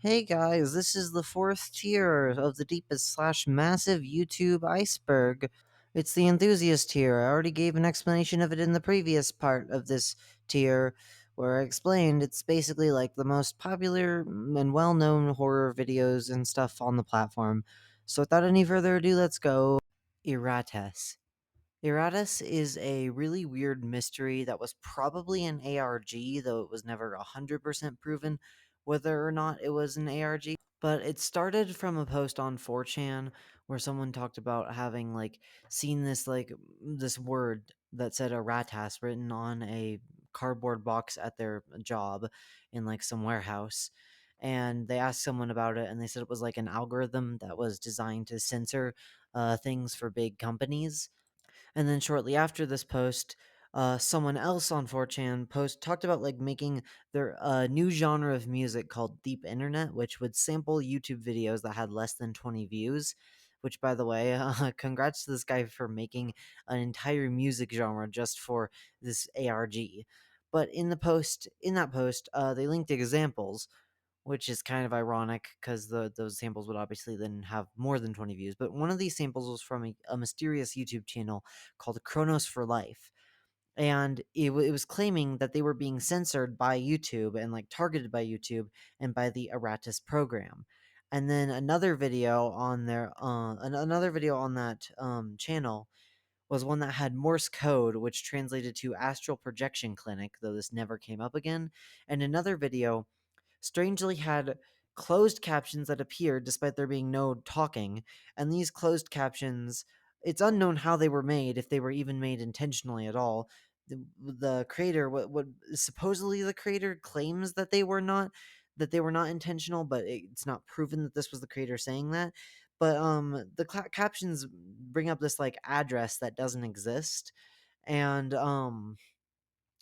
Hey guys, this is the fourth tier of the deepest slash massive YouTube iceberg. It's the Enthusiast tier. I already gave an explanation of it in the previous part of this tier, where I explained it's basically like the most popular and well known horror videos and stuff on the platform. So without any further ado, let's go. Erratas. Erratas is a really weird mystery that was probably an ARG, though it was never 100% proven whether or not it was an ARG. But it started from a post on 4chan where someone talked about having seen this word that said Erratas written on a cardboard box at their job in some warehouse. And they asked someone about it, and they said it was like an algorithm that was designed to censor things for big companies. And then shortly after this post, someone else on 4chan talked about making their new genre of music called deep internet, which would sample YouTube videos that had less than 20 views. Which, by the way, congrats to this guy for making an entire music genre just for this ARG. But in that post, they linked examples, which is kind of ironic because those samples would obviously then have more than 20 views. But one of these samples was from a mysterious YouTube channel called Chronos for Life. And it was claiming that they were being censored by YouTube and targeted by YouTube and by the Erratas program. And then another video on another video on that channel was one that had Morse code, which translated to astral projection clinic, though this never came up again. And another video strangely had closed captions that appeared despite there being no talking, and these closed captions, it's unknown how they were made, if they were even made intentionally at all. The creator, what supposedly the creator claims that they were not intentional, but it's not proven that this was the creator saying that. But the captions bring up this address that doesn't exist, and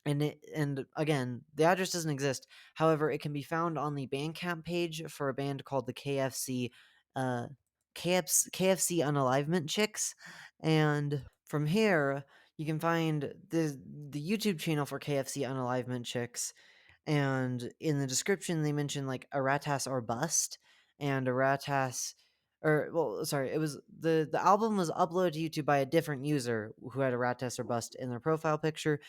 and again, the address doesn't exist. However, it can be found on the Bandcamp page for a band called the uh, KFC Unalivement Chicks, and from here you can find the YouTube channel for KFC Unalivement Chicks, and in the description they mention Erratas or Bust, and Erratas. Or well, sorry, it was the album was uploaded to YouTube by a different user who had Erratas or Bust in their profile picture,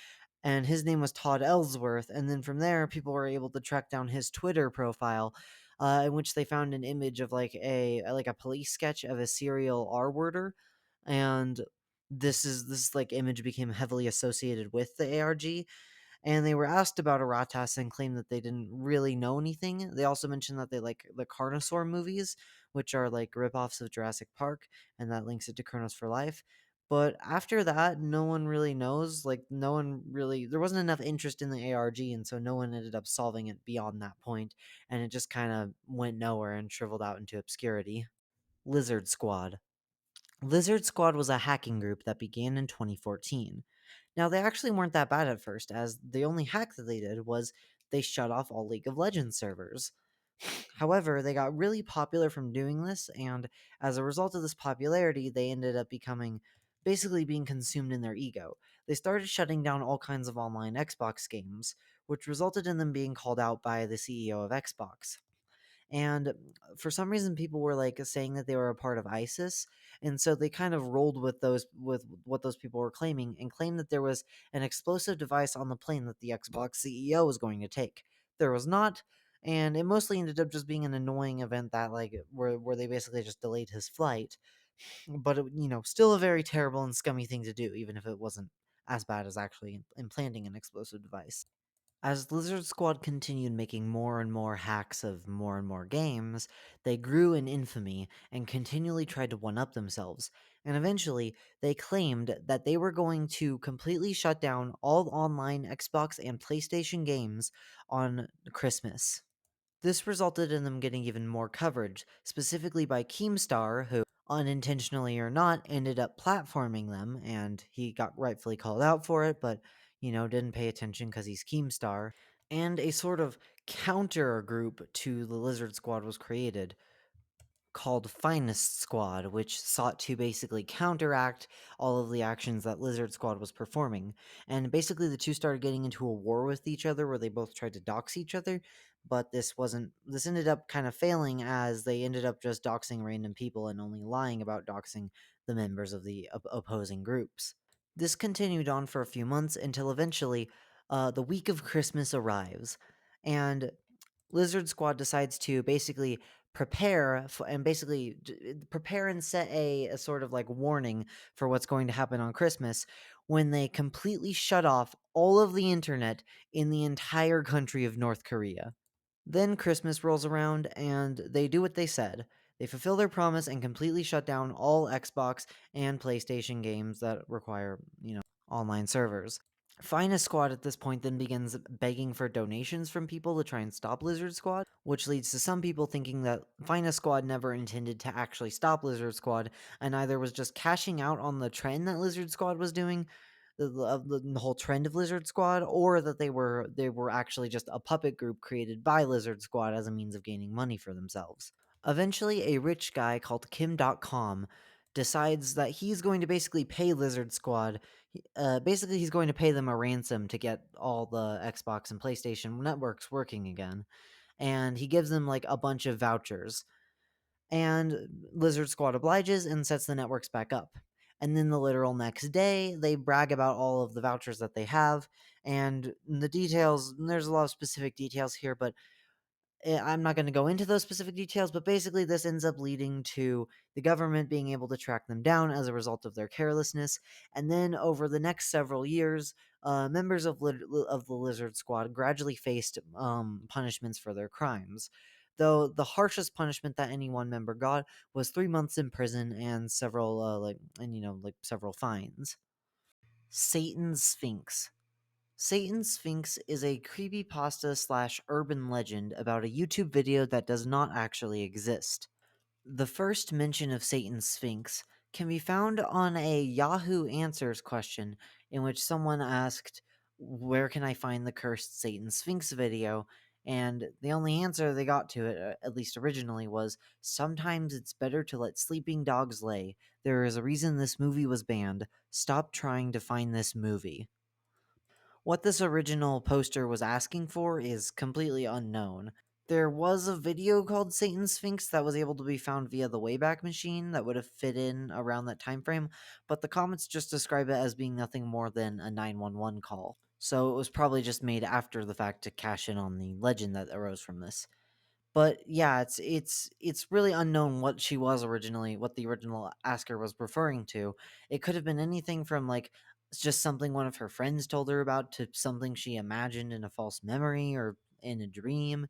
and his name was Todd Ellsworth. And then from there, people were able to track down his Twitter profile, in which they found an image of a police sketch of a serial R worder, and this image became heavily associated with the ARG. And they were asked about Erratas and claimed that they didn't really know anything. They also mentioned that they like the Carnosaur movies, which are like ripoffs of Jurassic Park, and that links it to Chronos for Life. But after that, no one really knows. No one really, there wasn't enough interest in the ARG, and so no one ended up solving it beyond that point, and it just kind of went nowhere and shriveled out into obscurity. Lizard Squad. Lizard Squad was a hacking group that began in 2014. Now, they actually weren't that bad at first, as the only hack that they did was they shut off all League of Legends servers. However, they got really popular from doing this, and as a result of this popularity, they ended up becoming basically being consumed in their ego. They started shutting down all kinds of online Xbox games, which resulted in them being called out by the CEO of Xbox. And for some reason, people were saying that they were a part of ISIS, and so they kind of rolled with what those people were claiming, and claimed that there was an explosive device on the plane that the Xbox CEO was going to take. There was not, and it mostly ended up just being an annoying event that where they basically just delayed his flight. But still a very terrible and scummy thing to do, even if it wasn't as bad as actually implanting an explosive device. As Lizard Squad continued making more and more hacks of more and more games, they grew in infamy and continually tried to one up themselves, and eventually they claimed that they were going to completely shut down all online Xbox and PlayStation games on Christmas. This resulted in them getting even more coverage, specifically by Keemstar, who, unintentionally or not, ended up platforming them, and he got rightfully called out for it, but, didn't pay attention because he's Keemstar. And a sort of counter group to the Lizard Squad was created, called Finest Squad, which sought to basically counteract all of the actions that Lizard Squad was performing. And basically, the two started getting into a war with each other where they both tried to dox each other. but this ended up kind of failing, as they ended up just doxing random people and only lying about doxing the members of the opposing groups. This continued on for a few months until eventually the week of Christmas arrives, and Lizard Squad decides to basically prepare and set a sort of like warning for what's going to happen on Christmas, when they completely shut off all of the internet in the entire country of North Korea. Then Christmas rolls around and they do what they said. They fulfill their promise and completely shut down all Xbox and PlayStation games that require, online servers. Finest Squad at this point then begins begging for donations from people to try and stop Lizard Squad, which leads to some people thinking that Finest Squad never intended to actually stop Lizard Squad, and either was just cashing out on the trend that Lizard Squad was doing, the whole trend of Lizard Squad, or that they were actually just a puppet group created by Lizard Squad as a means of gaining money for themselves. Eventually, a rich guy called Kim.com decides that he's going to basically pay Lizard Squad. Basically, he's going to pay them a ransom to get all the Xbox and PlayStation networks working again. And he gives them like a bunch of vouchers. And Lizard Squad obliges and sets the networks back up. And then the literal next day, they brag about all of the vouchers that they have. And the details, there's a lot of specific details here, but I'm not going to go into those specific details, but basically, this ends up leading to the government being able to track them down as a result of their carelessness. And then, over the next several years, members of the Lizard Squad gradually faced punishments for their crimes. Though the harshest punishment that any one member got was 3 months in prison and several several fines. Satan's Sphinx. Satan's Sphinx is a creepypasta slash urban legend about a YouTube video that does not actually exist. The first mention of Satan's Sphinx can be found on a Yahoo Answers question, in which someone asked, "Where can I find the cursed Satan Sphinx video?" And the only answer they got to it, at least originally, was, "Sometimes it's better to let sleeping dogs lay. There is a reason this movie was banned. Stop trying to find this movie." What this original poster was asking for is completely unknown. There was a video called Satan's Sphinx that was able to be found via the Wayback Machine that would have fit in around that time frame, but the comments just describe it as being nothing more than a 911 call. So it was probably just made after the fact to cash in on the legend that arose from this. But yeah, it's really unknown what what the original asker was referring to. It could have been anything from like just something one of her friends told her about, to something she imagined in a false memory or in a dream.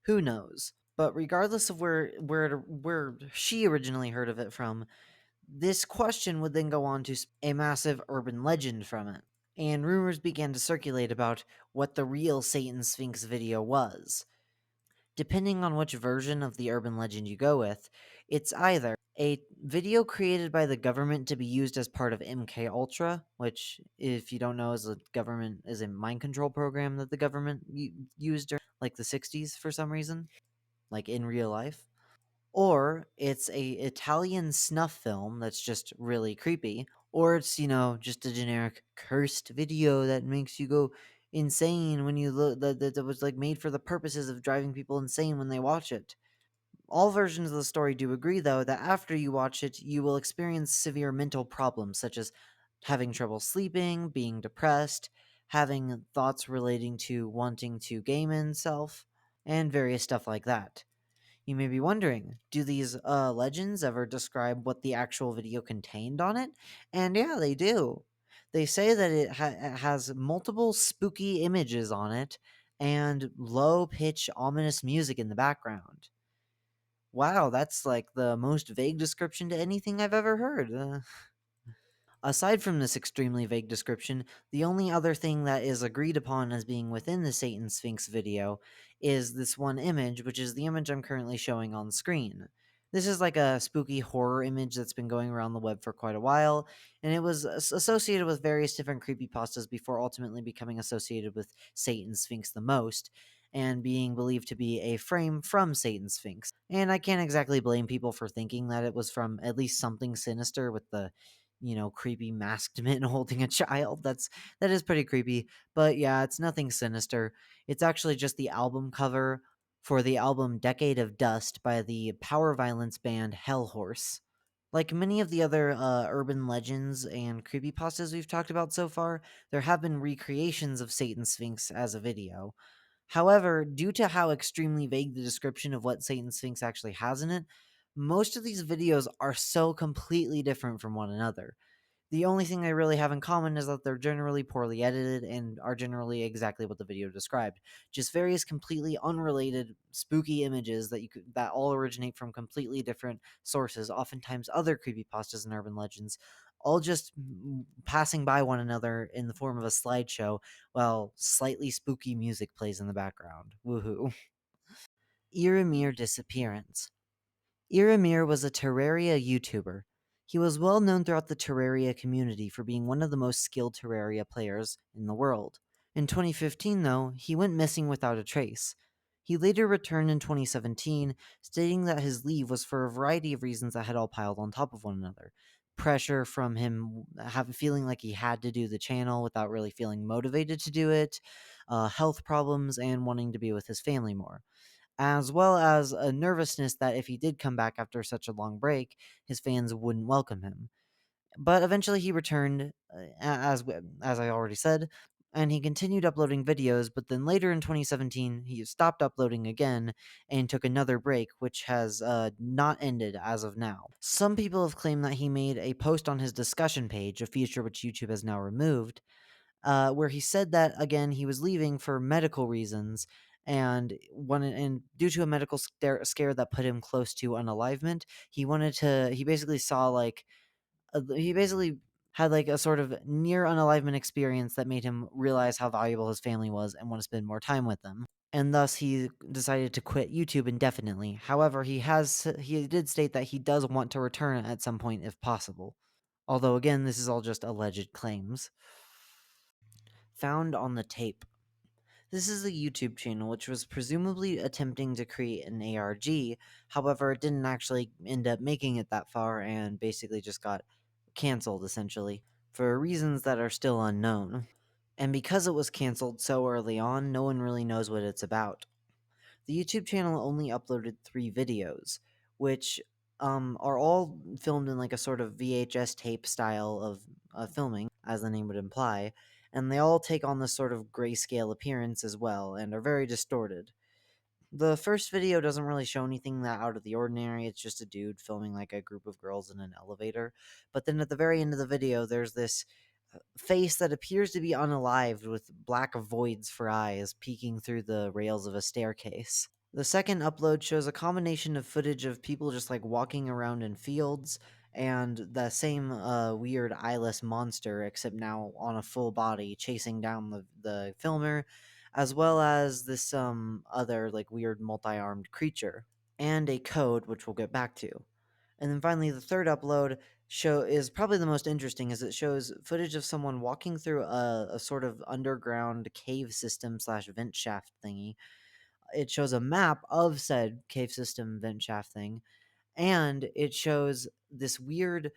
Who knows? But regardless of where she originally heard of it from, this question would then go on to a massive urban legend from it. And rumors began to circulate about what the real Satan Sphinx video was. Depending on which version of the urban legend you go with, it's either a video created by the government to be used as part of MK Ultra, which, if you don't know, is a mind control program that the government used during like the 60s for some reason, like in real life. Or it's a Italian snuff film that's just really creepy, or it's, just a generic cursed video that makes you go insane when you look, that was like made for the purposes of driving people insane when they watch it. All versions of the story do agree, though, that after you watch it, you will experience severe mental problems, such as having trouble sleeping, being depressed, having thoughts relating to wanting to game self, and various stuff like that. You may be wondering, do these legends ever describe what the actual video contained on it? And yeah, they do. They say that it has multiple spooky images on it and low pitch ominous music in the background. Wow, that's like the most vague description to anything I've ever heard. Aside from this extremely vague description, the only other thing that is agreed upon as being within the Satan Sphinx video is this one image, which is the image I'm currently showing on screen. This is like a spooky horror image that's been going around the web for quite a while, and it was associated with various different creepypastas before ultimately becoming associated with Satan Sphinx the most, and being believed to be a frame from Satan Sphinx. And I can't exactly blame people for thinking that it was from at least something sinister with the creepy masked men holding a child. That is pretty creepy. But yeah, it's nothing sinister. It's actually just the album cover for the album Decade of Dust by the power violence band Hellhorse. Like many of the other urban legends and creepypastas we've talked about so far, there have been recreations of Satan's Sphinx as a video. However, due to how extremely vague the description of what Satan's Sphinx actually has in it, most of these videos are so completely different from one another. The only thing they really have in common is that they're generally poorly edited and are generally exactly what the video described. Just various completely unrelated spooky images that all originate from completely different sources, oftentimes other creepypastas and urban legends, all just passing by one another in the form of a slideshow while slightly spooky music plays in the background. Woohoo. Yrimir Disappearance. Yrimir was a Terraria YouTuber. He was well known throughout the Terraria community for being one of the most skilled Terraria players in the world. In 2015, though, he went missing without a trace. He later returned in 2017, stating that his leave was for a variety of reasons that had all piled on top of one another. Pressure from him feeling like he had to do the channel without really feeling motivated to do it, health problems, and wanting to be with his family more, as well as a nervousness that if he did come back after such a long break, his fans wouldn't welcome him. But eventually he returned, as I already said, and he continued uploading videos, but then later in 2017, he stopped uploading again and took another break, which has not ended as of now. Some people have claimed that he made a post on his discussion page, a feature which YouTube has now removed, where he said that again he was leaving for medical reasons, and due to a medical scare that put him close to unalivement, he wanted to. He basically saw like he basically had like a sort of near unalivement experience that made him realize how valuable his family was and want to spend more time with them. And thus he decided to quit YouTube indefinitely. However, he did state that he does want to return at some point if possible. Although again, this is all just alleged claims. Found on the Tape. This is a YouTube channel which was presumably attempting to create an ARG, however, it didn't actually end up making it that far and basically just got cancelled essentially, for reasons that are still unknown. And because it was cancelled so early on, no one really knows what it's about. The YouTube channel only uploaded 3 videos, which are all filmed in like a sort of VHS tape style of filming, as the name would imply, and they all take on this sort of grayscale appearance as well, and are very distorted. The first video doesn't really show anything that out of the ordinary, it's just a dude filming like a group of girls in an elevator, but then at the very end of the video, there's this face that appears to be unalived with black voids for eyes peeking through the rails of a staircase. The second upload shows a combination of footage of people just like walking around in fields and the same weird eyeless monster, except now on a full body, chasing down the filmer, as well as this other like weird multi-armed creature, and a code which we'll get back to. And then finally, the third upload is probably the most interesting, as it shows footage of someone walking through a sort of underground cave system slash vent shaft thingy. It shows a map of said cave system vent shaft thing, and it shows this weird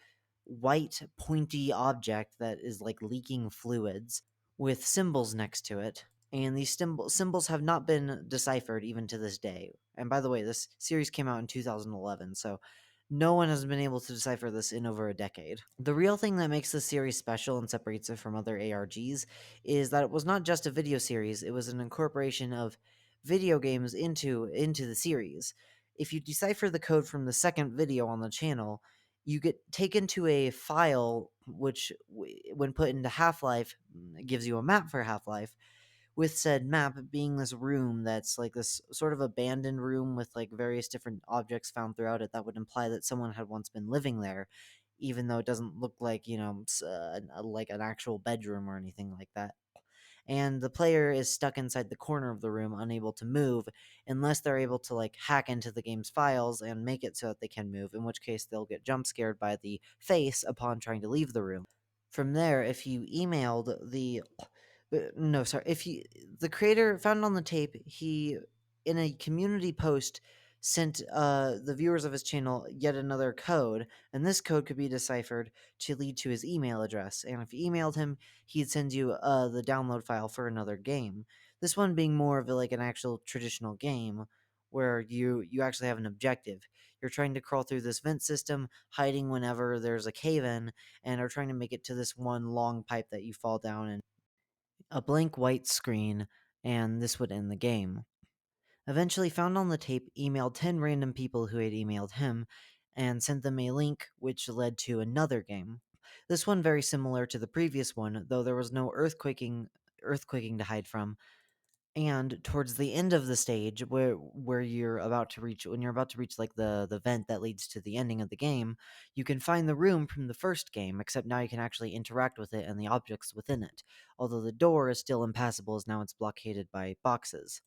white pointy object that is like leaking fluids with symbols next to it. And these symbols have not been deciphered even to this day. And by the way, this series came out in 2011, so no one has been able to decipher this in over a decade. The real thing that makes this series special and separates it from other ARGs is that it was not just a video series, it was an incorporation of video games into the series. If you decipher the code from the second video on the channel, you get taken to a file which, when put into Half-Life, gives you a map for Half-Life, with said map being this room that's like this sort of abandoned room with like various different objects found throughout it that would imply that someone had once been living there, even though it doesn't look like, like an actual bedroom or anything like that. And the player is stuck inside the corner of the room, unable to move, unless they're able to like hack into the game's files and make it so that they can move, in which case they'll get jump scared by the face upon trying to leave the room. From there, if you emailed the no, sorry. If he, the creator found on the tape, he in a community post sent the viewers of his channel yet another code, and this code could be deciphered to lead to his email address. And if you emailed him, he'd send you the download file for another game. This one being more of like an actual traditional game, where you actually have an objective. You're trying to crawl through this vent system, hiding whenever there's a cave in, and are trying to make it to this one long pipe that you fall down in. A blank white screen, and this would end the game. Eventually, Found on the Tape emailed 10 random people who had emailed him and sent them a link which led to another game. This one very similar to the previous one, though there was no earthquaking to hide from. And towards the end of the stage, where you're about to reach, when you're about to reach like the vent that leads to the ending of the game, you can find the room from the first game, except now you can actually interact with it and the objects within it. Although the door is still impassable, as now it's blockaded by boxes.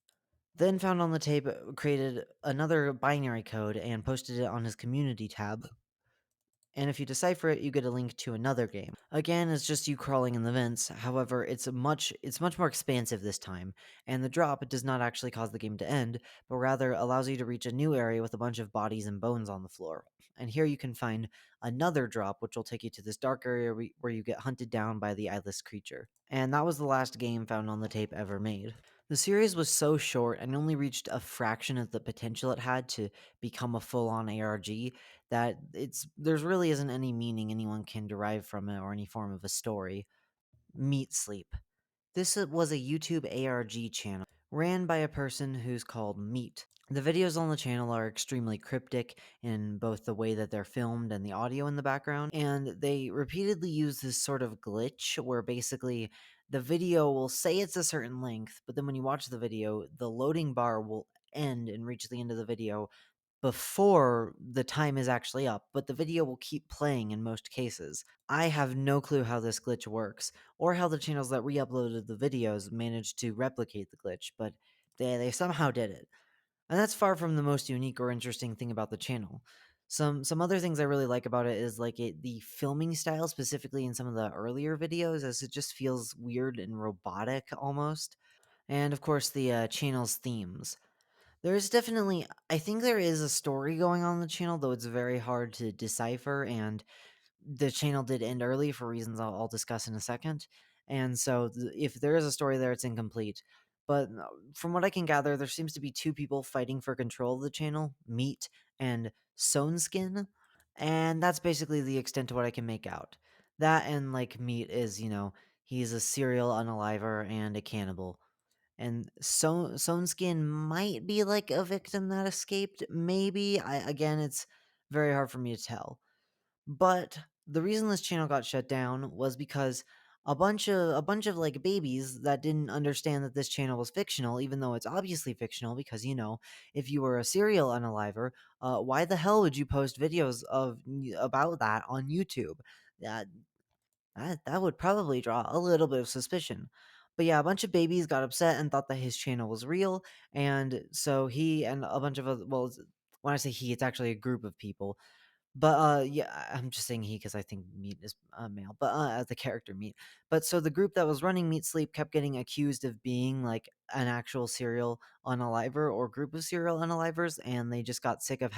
Then Found on the Tape created another binary code and posted it on his community tab. And if you decipher it, you get a link to another game. Again, it's just you crawling in the vents. However, it's much more expansive this time, and the drop does not actually cause the game to end, but rather allows you to reach a new area with a bunch of bodies and bones on the floor. And here you can find another drop, which will take you to this dark area where you get hunted down by the eyeless creature. And that was the last game Found on the Tape ever made. The series was so short and only reached a fraction of the potential it had to become a full-on ARG that there's really isn't any meaning anyone can derive from it or any form of a story. Meat Sleep. This was a YouTube ARG channel ran by a person who's called Meat. The videos on the channel are extremely cryptic in both the way that they're filmed and the audio in the background, and they repeatedly use this sort of glitch where basically the video will say it's a certain length, but then when you watch the video, the loading bar will end and reach the end of the video before the time is actually up, but the video will keep playing in most cases. I have no clue how this glitch works, or how the channels that re-uploaded the videos managed to replicate the glitch, but they somehow did it. And that's far from the most unique or interesting thing about the channel. Some other things I really like about it is like the filming style, specifically in some of the earlier videos, as it just feels weird and robotic almost. And of course, the channel's themes. There's definitely, I think there is a story going on the channel, though it's very hard to decipher, and the channel did end early for reasons I'll discuss in a second. And so if there is a story there, it's incomplete. But from what I can gather, there seems to be two people fighting for control of the channel, Meat and Skin. And that's basically the extent to what I can make out. That and like Meat is, he's a serial unaliver and a cannibal. And Skin might be like a victim that escaped, maybe. Again, it's very hard for me to tell. But the reason this channel got shut down was because a bunch of like babies that didn't understand that this channel was fictional, even though it's obviously fictional, because if you were a serial unaliver, why the hell would you post videos about that on YouTube? That that would probably draw a little bit of suspicion. But yeah, a bunch of babies got upset and thought that his channel was real, and so he and a bunch of other, well, when I say he, it's actually a group of people, but, yeah, I'm just saying he because I think Meat is, male, but, as the character Meat. But so the group that was running Meat Sleep kept getting accused of being, like, an actual serial unaliver or group of serial unalivers, and they just got sick of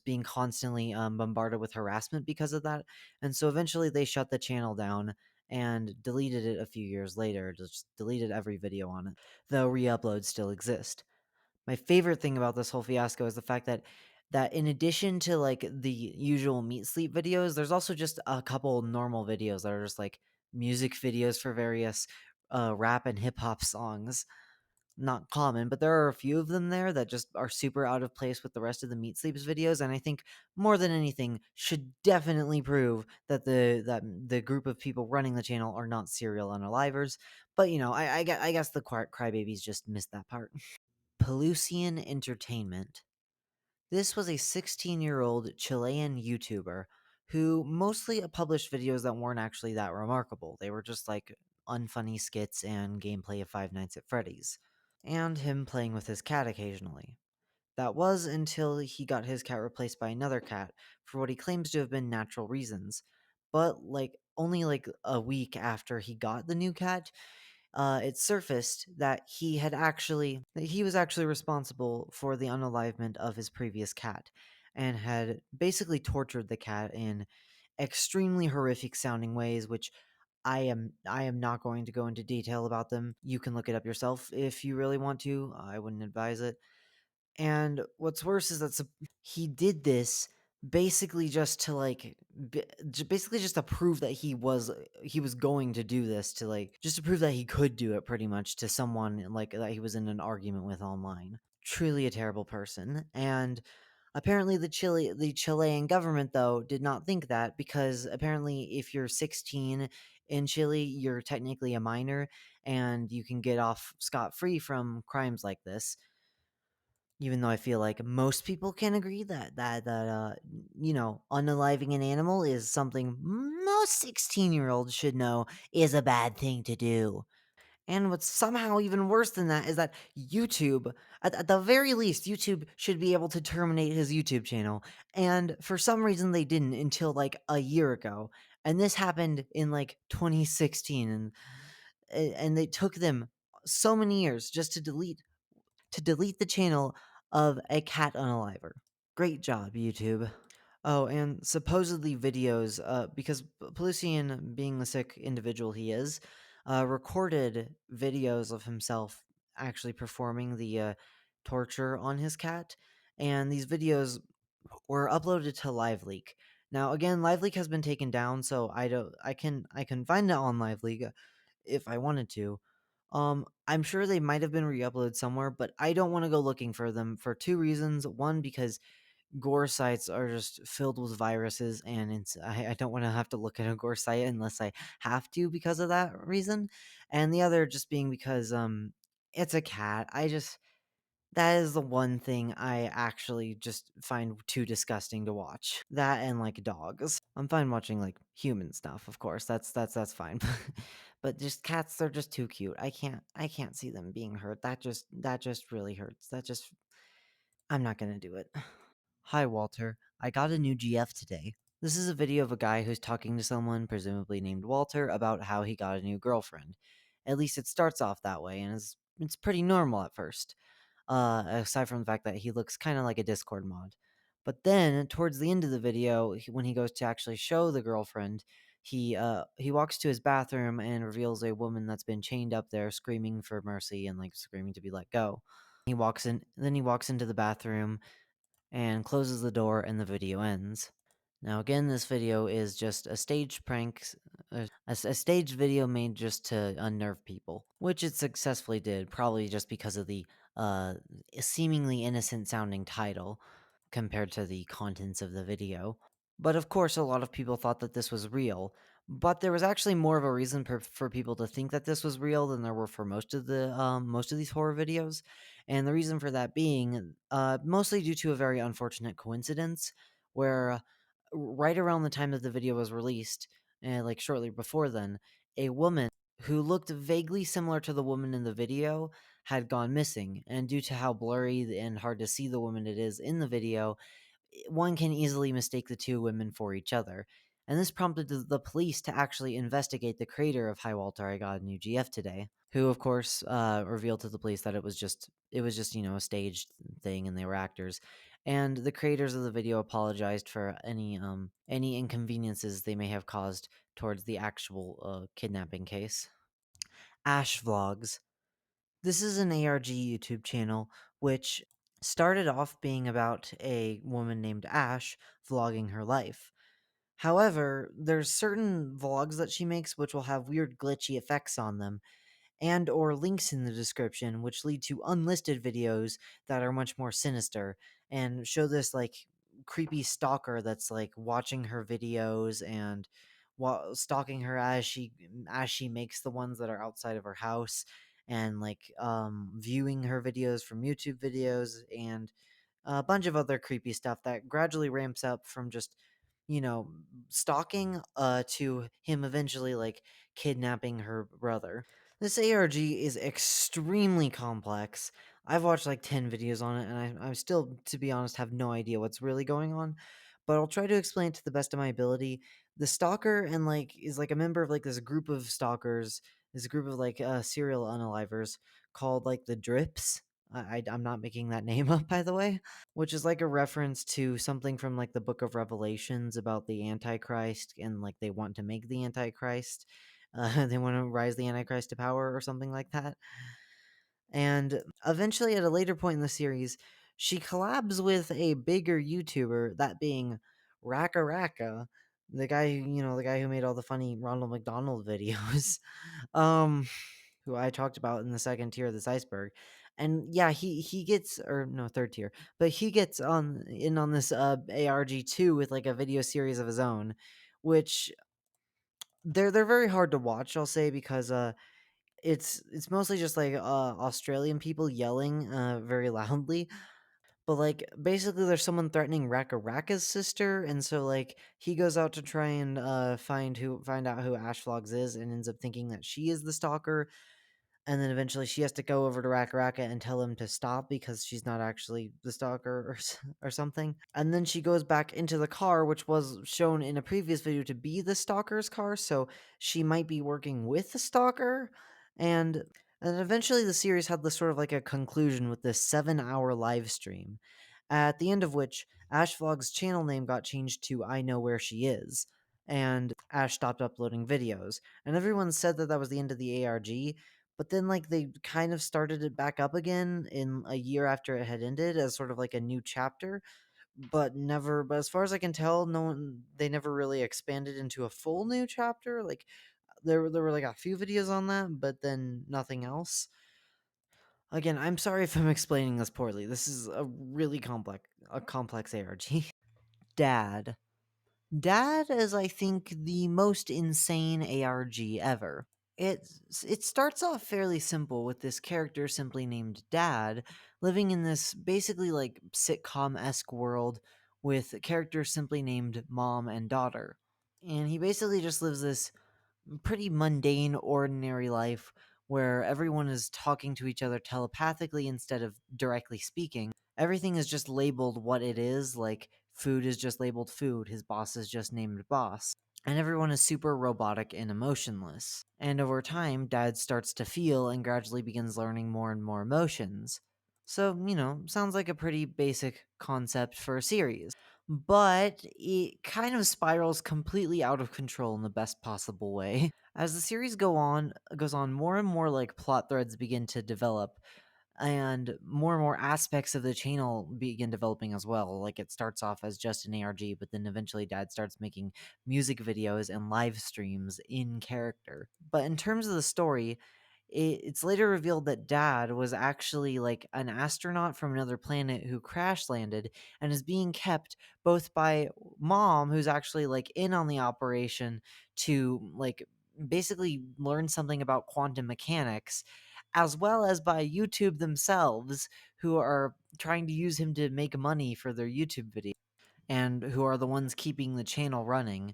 being constantly, bombarded with harassment because of that, and so eventually they shut the channel down and deleted it a few years later, just deleted every video on it, though re-uploads still exist. My favorite thing about this whole fiasco is the fact that in addition to like the usual Meat Sleep videos, there's also just a couple normal videos that are just like music videos for various rap and hip hop songs. Not common, but there are a few of them there that just are super out of place with the rest of the Meat Sleeps videos, and I think more than anything should definitely prove that the group of people running the channel are not serial unalivers. But I guess the crybabies just missed that part. Pelucin Entertainment. This was a 16-year-old Chilean YouTuber who mostly published videos that weren't actually that remarkable. They were just like unfunny skits and gameplay of Five Nights at Freddy's, and him playing with his cat occasionally. That was until he got his cat replaced by another cat for what he claims to have been natural reasons. But only like a week after he got the new cat, it surfaced that he was actually responsible for the unalivement of his previous cat, and had basically tortured the cat in extremely horrific sounding ways, which I am not going to go into detail about them. You can look it up yourself if you really want to. I wouldn't advise it. And what's worse is that he did this basically just to like basically just to prove that he was going to do this, to like just to prove that he could do it pretty much to someone like that he was in an argument with online. Truly a terrible person. And apparently the Chilean government though did not think that, because apparently if you're 16 in Chile, you're technically a minor and you can get off scot-free from crimes like this. Even though I feel like most people can agree that unaliving an animal is something most 16-year-olds should know is a bad thing to do. And what's somehow even worse than that is that YouTube, at the very least, YouTube should be able to terminate his YouTube channel. And for some reason, they didn't until like a year ago. And this happened in like 2016, and it took them so many years just to delete the channel of a cat unaliver. Great job, YouTube. Oh, and supposedly videos, because Peluchin, being the sick individual he is, recorded videos of himself actually performing the torture on his cat, and these videos were uploaded to LiveLeak. Now, again, LiveLeak has been taken down, so I can find it on LiveLeak if I wanted to. I'm sure they might have been re-uploaded somewhere, but I don't want to go looking for them for two reasons. One, because gore sites are just filled with viruses, and I don't want to have to look at a gore site unless I have to because of that reason. And the other just being because it's a cat. That is the one thing I actually just find too disgusting to watch. That and like dogs. I'm fine watching like human stuff, of course. That's fine. But just cats, they're just too cute. I can't see them being hurt. That just really hurts. I'm not gonna do it. Hi Walter, I got a new GF today. This is a video of a guy who's talking to someone, presumably named Walter, about how he got a new girlfriend. At least it starts off that way, and it's pretty normal at first. Aside from the fact that he looks kind of like a Discord mod. But then, towards the end of the video, when he goes to actually show the girlfriend, he walks to his bathroom and reveals a woman that's been chained up there, screaming for mercy and like screaming to be let go. Then he walks into the bathroom and closes the door, and the video ends. Now, again, this video is just a staged prank, a staged video made just to unnerve people, which it successfully did, probably just because of the uh, seemingly innocent sounding title compared to the contents of the video. But of course, a lot of people thought that this was real. But there was actually more of a reason for people to think that this was real than there were for most of these horror videos, and the reason for that being mostly due to a very unfortunate coincidence, where right around the time that the video was released, and like shortly before then, a woman who looked vaguely similar to the woman in the video had gone missing, and due to how blurry and hard to see the woman it is in the video, one can easily mistake the two women for each other. And this prompted the police to actually investigate the creator of Hi Walter, I Got a New GF Today, who of course revealed to the police that it was just a staged thing and they were actors. And the creators of the video apologized for any inconveniences they may have caused towards the actual kidnapping case. Ash Vlogs. This is an ARG YouTube channel which started off being about a woman named Ash vlogging her life. However, there's certain vlogs that she makes which will have weird glitchy effects on them, and or links in the description which lead to unlisted videos that are much more sinister and show this like creepy stalker that's like watching her videos and stalking her as she makes the ones that are outside of her house, and like viewing her videos from YouTube videos, and a bunch of other creepy stuff that gradually ramps up from just you know stalking to him eventually like kidnapping her brother. This ARG is extremely complex. I've watched like 10 videos on it, and I still, to be honest, have no idea what's really going on. But I'll try to explain it to the best of my ability. The stalker and like is like a member of like this group of stalkers, this group of like serial unalivers called like the Drips. I'm not making that name up, by the way, which is like a reference to something from like the Book of Revelations about the Antichrist, and like they want to make the Antichrist. They want to rise the Antichrist to power or something like that. And eventually, at a later point in the series, she collabs with a bigger YouTuber, that being Raka Raka, the guy who, the guy who made all the funny Ronald McDonald videos, um, who I talked about in the second tier of this iceberg. And yeah, he gets, or no, third tier, but he gets on this ARG2 with like a video series of his own, which they're very hard to watch, I'll say, because it's mostly just like Australian people yelling very loudly. But like basically there's someone threatening Raka Raka's sister, and so like he goes out to try and find out who Ash Vlogs is, and ends up thinking that she is the stalker. And then eventually she has to go over to Raka Raka and tell him to stop because she's not actually the stalker or something. And then she goes back into the car, which was shown in a previous video to be the stalker's car. So she might be working with the stalker. And eventually the series had this sort of like a conclusion with this 7-hour live stream, at the end of which Ash Vlog's channel name got changed to I Know Where She Is. And Ash stopped uploading videos. And everyone said that that was the end of the ARG, but then, like, they kind of started it back up again in a year after it had ended as sort of like a new chapter, but as far as I can tell, they never really expanded into a full new chapter. Like, there were like a few videos on that, but then nothing else. Again, I'm sorry if I'm explaining this poorly. This is a really complex ARG. Dad. Dad is, I think, the most insane ARG ever. It starts off fairly simple with this character simply named Dad living in this basically like sitcom-esque world with characters simply named Mom and Daughter. And he basically just lives this pretty mundane, ordinary life where everyone is talking to each other telepathically instead of directly speaking. Everything is just labeled what it is, like food is just labeled food, his boss is just named boss. And everyone is super robotic and emotionless. And over time, Dad starts to feel and gradually begins learning more and more emotions. So, sounds like a pretty basic concept for a series. But it kind of spirals completely out of control in the best possible way. As the series goes on, more and more like plot threads begin to develop, and more aspects of the channel begin developing as well. Like, it starts off as just an ARG, but then eventually Dad starts making music videos and live streams in character. But in terms of the story, it's later revealed that Dad was actually like an astronaut from another planet who crash landed and is being kept both by Mom, who's actually like in on the operation to like basically learn something about quantum mechanics, as well as by YouTube themselves, who are trying to use him to make money for their YouTube videos and who are the ones keeping the channel running.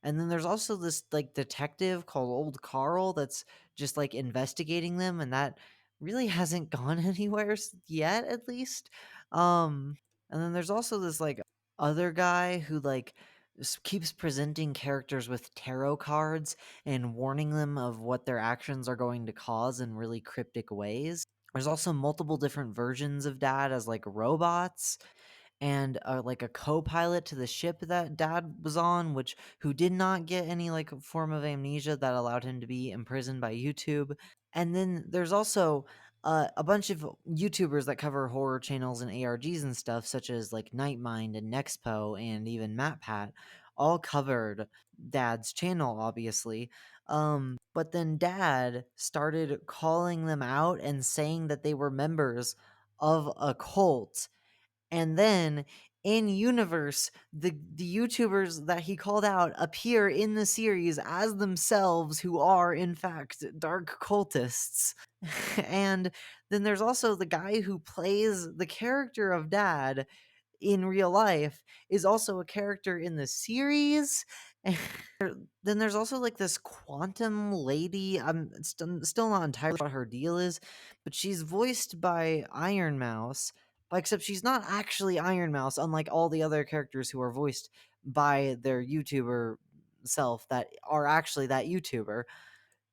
And then there's also this like detective called Old Carl that's just like investigating them, and that really hasn't gone anywhere yet, at least. And then there's also this like other guy who like keeps presenting characters with tarot cards and warning them of what their actions are going to cause in really cryptic ways. There's also multiple different versions of Dad as like robots, and like a co-pilot to the ship that Dad was on, who did not get any like form of amnesia that allowed him to be imprisoned by YouTube. And then there's also a bunch of YouTubers that cover horror channels and ARGs and stuff, such as like Nightmind and Nexpo and even MatPat, all covered Dad's channel, obviously. But then Dad started calling them out and saying that they were members of a cult, and then in universe, the YouTubers that he called out appear in the series as themselves, who are in fact dark cultists. And then there's also the guy who plays the character of Dad in real life is also a character in the series. Then there's also like this quantum lady. I'm still not entirely sure what her deal is, but she's voiced by Iron Mouse. But except she's not actually Iron Mouse, unlike all the other characters who are voiced by their YouTuber self that are actually that YouTuber.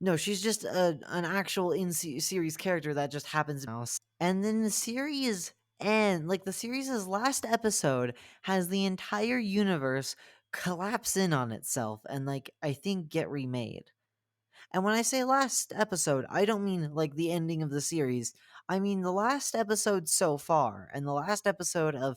No, she's just an actual series character that just happens mouse. And then the series like the series' last episode has the entire universe collapse in on itself and like I think get remade. And when I say last episode, I don't mean like the ending of the series. I mean, the last episode so far, and the last episode of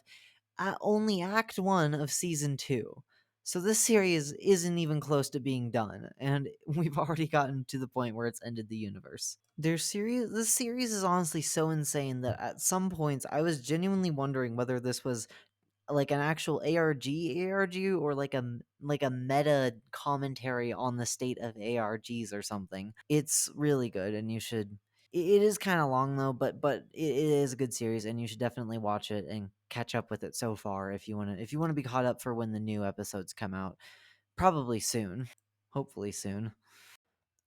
only Act 1 of Season 2. So this series isn't even close to being done, and we've already gotten to the point where it's ended the universe. This series is honestly so insane that at some points I was genuinely wondering whether this was like an actual ARG or like a meta commentary on the state of ARGs or something. It's really good, and you should. It is kind of long though, but it is a good series, and you should definitely watch it and catch up with it so far if you want to be caught up for when the new episodes come out. Probably soon, hopefully soon.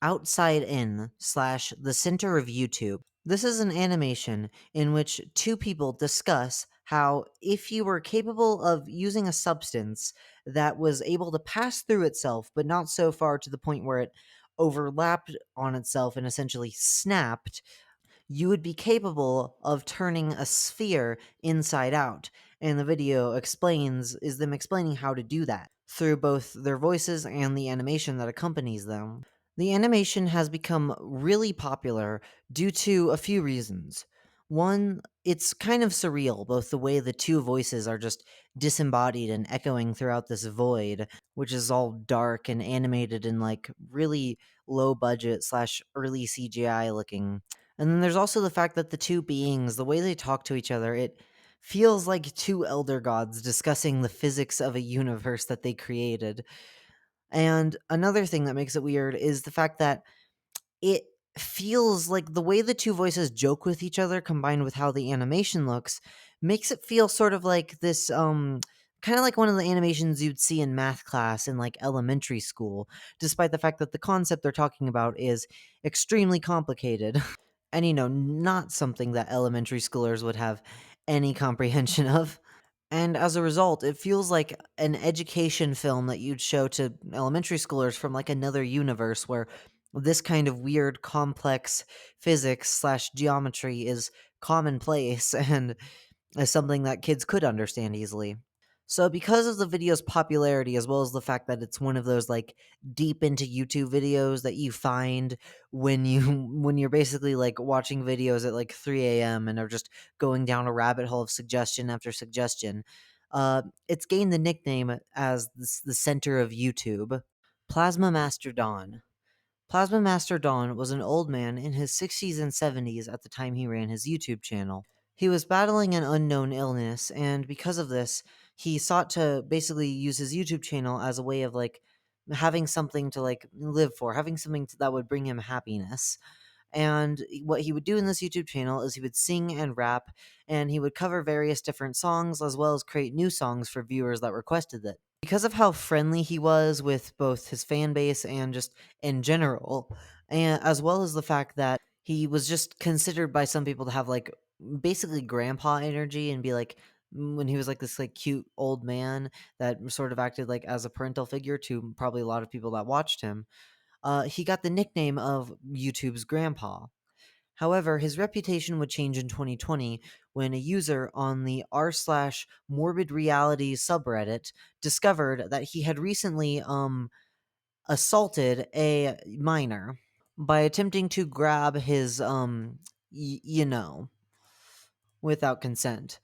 Outside In slash the center of YouTube. This is an animation in which two people discuss how if you were capable of using a substance that was able to pass through itself, but not so far to the point where it overlapped on itself and essentially snapped, you would be capable of turning a sphere inside out. And the video is them explaining how to do that through both their voices and the animation that accompanies them. The animation has become really popular due to a few reasons. One, it's kind of surreal, both the way the two voices are just disembodied and echoing throughout this void, which is all dark and animated in like really low budget slash early CGI looking. And then there's also the fact that the two beings, the way they talk to each other, it feels like two elder gods discussing the physics of a universe that they created. And another thing that makes it weird is the fact that it feels like the way the two voices joke with each other combined with how the animation looks makes it feel sort of like this kind of like one of the animations you'd see in math class in like elementary school, despite the fact that the concept they're talking about is extremely complicated. And not something that elementary schoolers would have any comprehension of. And as a result, it feels like an education film that you'd show to elementary schoolers from like another universe where this kind of weird, complex physics slash geometry is commonplace and is something that kids could understand easily. So, because of the video's popularity, as well as the fact that it's one of those like deep into YouTube videos that you find when you when you're basically like watching videos at like 3 a.m. and are just going down a rabbit hole of suggestion after suggestion, it's gained the nickname as the center of YouTube. PlasmaMasterDon. PlasmaMasterDon was an old man in his 60s and 70s at the time he ran his YouTube channel. He was battling an unknown illness, and because of this, he sought to basically use his YouTube channel as a way of like having something to like live for, having something that would bring him happiness. And what he would do in this YouTube channel is he would sing and rap, and he would cover various different songs as well as create new songs for viewers that requested it. Because of how friendly he was with both his fan base and just in general, and as well as the fact that he was just considered by some people to have like basically grandpa energy and be like when he was like this like cute old man that sort of acted like as a parental figure to probably a lot of people that watched him, he got the nickname of YouTube's grandpa. However, his reputation would change in 2020 when a user on the r slash morbid reality subreddit discovered that he had recently assaulted a minor by attempting to grab his without consent,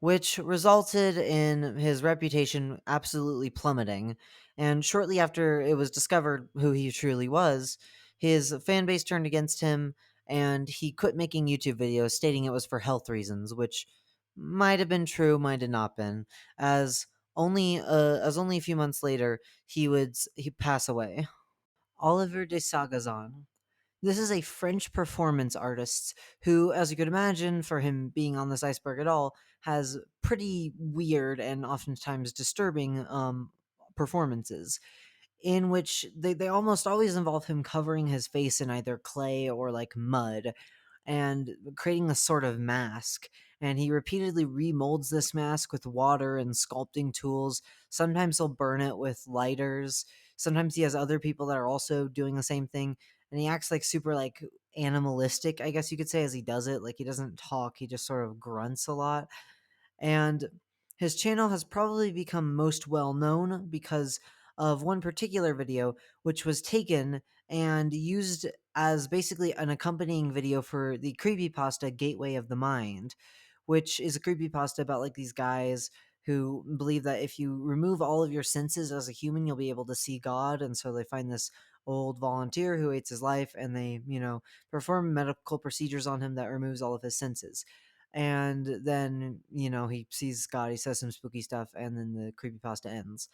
which resulted in his reputation absolutely plummeting. And shortly after it was discovered who he truly was, his fan base turned against him and he quit making YouTube videos, stating it was for health reasons, which might have been true, might have not been, as only a few months later he pass away. Olivier de Sagazan. This is a French performance artist who, as you could imagine, for him being on this iceberg at all, has pretty weird and oftentimes disturbing performances in which they almost always involve him covering his face in either clay or like mud and creating a sort of mask. And he repeatedly remolds this mask with water and sculpting tools. Sometimes he'll burn it with lighters. Sometimes he has other people that are also doing the same thing. And he acts like super like animalistic, I guess you could say, as he does it. Like he doesn't talk, he just sort of grunts a lot. And his channel has probably become most well known because of one particular video, which was taken and used as basically an accompanying video for the creepypasta Gateway of the Mind, which is a creepypasta about like these guys who believe that if you remove all of your senses as a human, you'll be able to see God. And so they find this old volunteer who hates his life, and they, perform medical procedures on him that removes all of his senses. And then, he sees God, he says some spooky stuff, and then the creepypasta ends.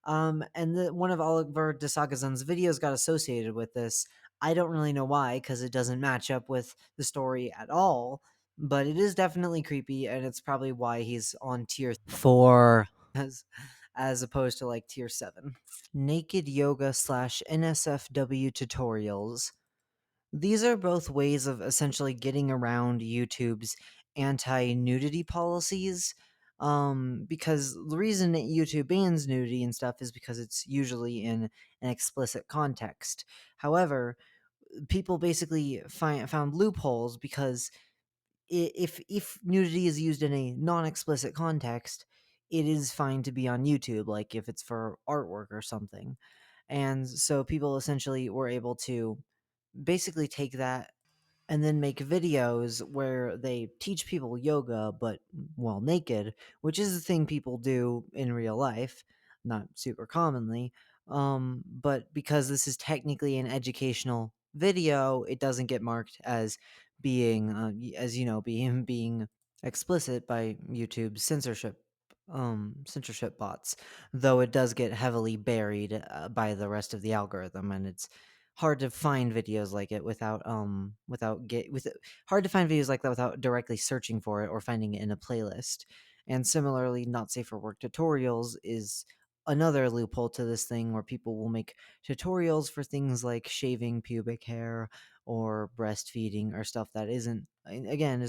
One of Olivier de Sagazan's videos got associated with this. I don't really know why, because it doesn't match up with the story at all, but it is definitely creepy, and it's probably why he's on tier 4 as opposed to like tier 7. Naked yoga slash NSFW tutorials. These are both ways of essentially getting around YouTube's anti-nudity policies. Because the reason that YouTube bans nudity and stuff is because it's usually in an explicit context. However, people basically found loopholes because if nudity is used in a non-explicit context, it is fine to be on YouTube, like if it's for artwork or something. And so people essentially were able to basically take that and then make videos where they teach people yoga, but while naked, which is the thing people do in real life, not super commonly. But because this is technically an educational video, it doesn't get marked as being, being explicit by YouTube's censorship bots. Though it does get heavily buried by the rest of the algorithm, and it's hard to find videos like it hard to find videos like that without directly searching for it or finding it in a playlist. And similarly, not safe for work tutorials is another loophole to this thing, where people will make tutorials for things like shaving pubic hair or breastfeeding or stuff that is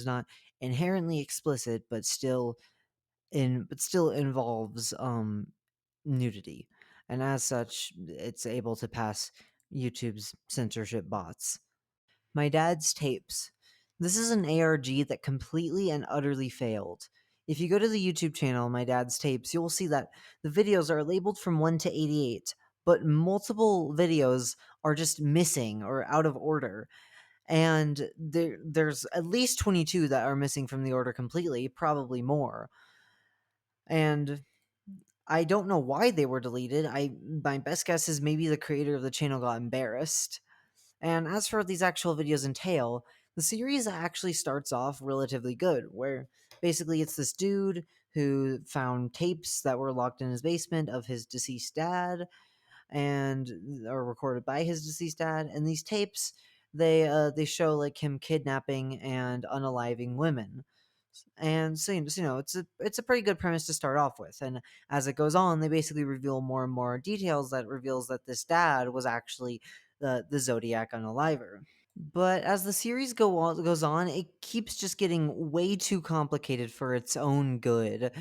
not inherently explicit, but still involves nudity, and as such, it's able to pass YouTube's censorship bots. My dad's tapes. This is an ARG that completely and utterly failed. If you go to the YouTube channel, My Dad's Tapes, you'll see that the videos are labeled from 1 to 88, but multiple videos are just missing or out of order. And there's at least 22 that are missing from the order completely, probably more. And I don't know why they were deleted. My best guess is maybe the creator of the channel got embarrassed. And as for what these actual videos entail, the series actually starts off relatively good, where basically it's this dude who found tapes that were locked in his basement of his deceased dad, and are recorded by his deceased dad. And these tapes, they show like him kidnapping and unaliving women. And so, it's a pretty good premise to start off with. And as it goes on, they basically reveal more and more details that reveals that this dad was actually the Zodiac unaliver. But as the series goes on, it keeps just getting way too complicated for its own good.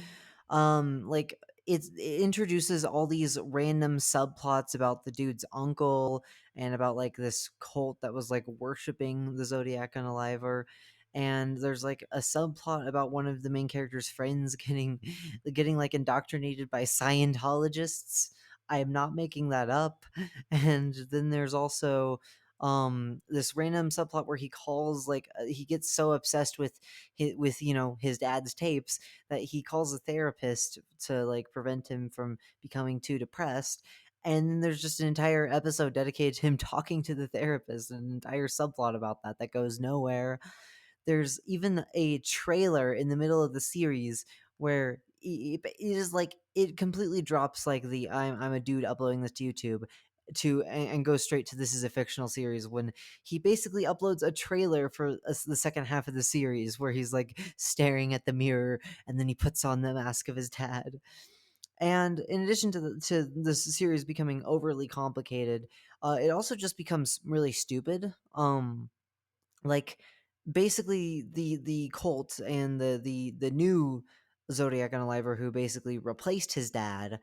Like it introduces all these random subplots about the dude's uncle and about like this cult that was like worshiping the Zodiac unaliver. And there's like a subplot about one of the main character's friends getting like indoctrinated by Scientologists. I am not making that up. And then there's also this random subplot where he calls like he gets so obsessed with his dad's tapes that he calls a therapist to like prevent him from becoming too depressed. And then there's just an entire episode dedicated to him talking to the therapist, an entire subplot about that goes nowhere. There's even a trailer in the middle of the series where it is like it completely drops like the I'm a dude uploading this to YouTube and goes straight to this is a fictional series, when he basically uploads a trailer for the second half of the series where he's like staring at the mirror and then he puts on the mask of his dad. And in addition to this series becoming overly complicated, it also just becomes really stupid. Like basically the cult and the new Zodiac unaliver, who basically replaced his dad,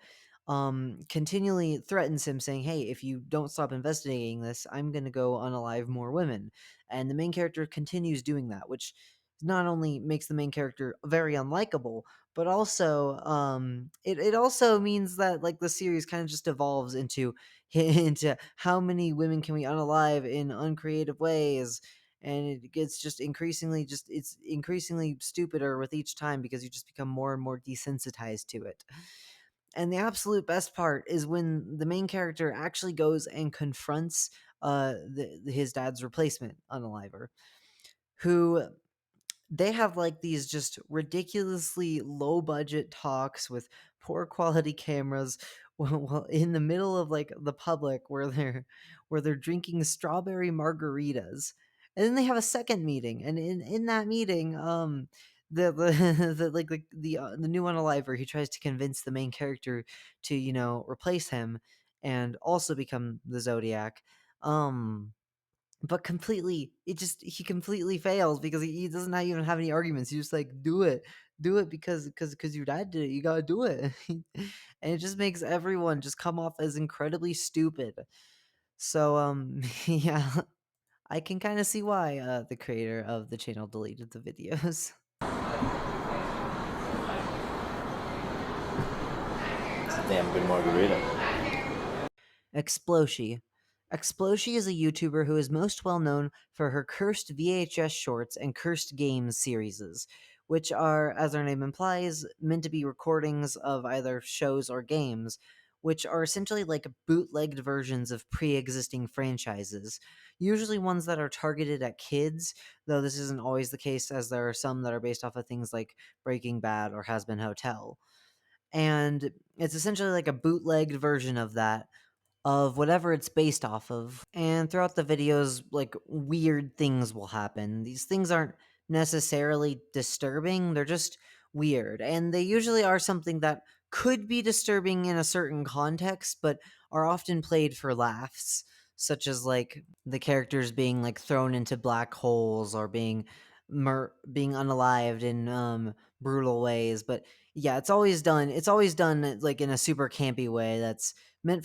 continually threatens him, saying, hey, if you don't stop investigating this, I'm gonna go unalive more women. And the main character continues doing that, which not only makes the main character very unlikable, but also it also means that like the series kind of just evolves into into how many women can we unalive in uncreative ways, and it gets it's increasingly stupider with each time because you just become more and more desensitized to it. And the absolute best part is when the main character actually goes and confronts his dad's replacement unaliver, who they have like these just ridiculously low budget talks with poor quality cameras in the middle of like the public where they're drinking strawberry margaritas. And then they have a second meeting, and in that meeting the new unaliver, he tries to convince the main character to replace him and also become the Zodiac. um but he completely fails because he doesn't even have any arguments. He's just like, do it because your dad did it, you gotta do it. And it just makes everyone just come off as incredibly stupid. So yeah, I can kind of see why the creator of the channel deleted the videos. It's a damn good margarita. Xploshi. Xploshi is a YouTuber who is most well known for her Cursed VHS shorts and Cursed Games series, which are, as their name implies, meant to be recordings of either shows or games, which are essentially like bootlegged versions of pre existing franchises, usually ones that are targeted at kids, though this isn't always the case, as there are some that are based off of things like Breaking Bad or Has Been Hotel. And it's essentially like a bootlegged version of whatever it's based off of. And throughout the videos, like weird things will happen. These things aren't necessarily disturbing, they're just weird. And they usually are something that could be disturbing in a certain context, but are often played for laughs, such as like the characters being like thrown into black holes or being unalived in brutal ways. But yeah, it's always done like in a super campy way that's meant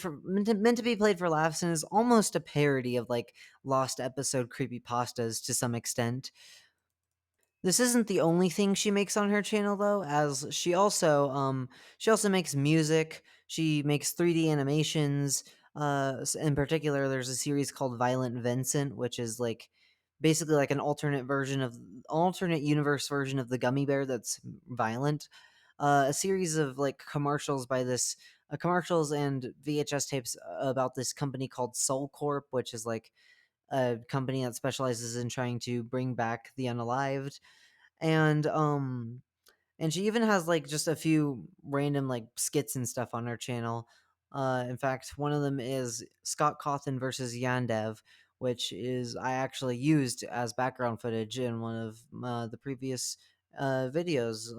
to be played for laughs, and is almost a parody of like lost episode creepypastas to some extent. This isn't the only thing she makes on her channel though, as she also makes music. She makes 3D animations. In particular, there's a series called Violent Vincent, which is like basically like an alternate universe version of the gummy bear that's violent. A series of like commercials and VHS tapes about this company called Soul Corp, which is like a company that specializes in trying to bring back the unalived. And she even has like just a few random like skits and stuff on her channel. In fact, one of them is Scott Cawthon versus Yandev, which is I actually used as background footage in one of the previous videos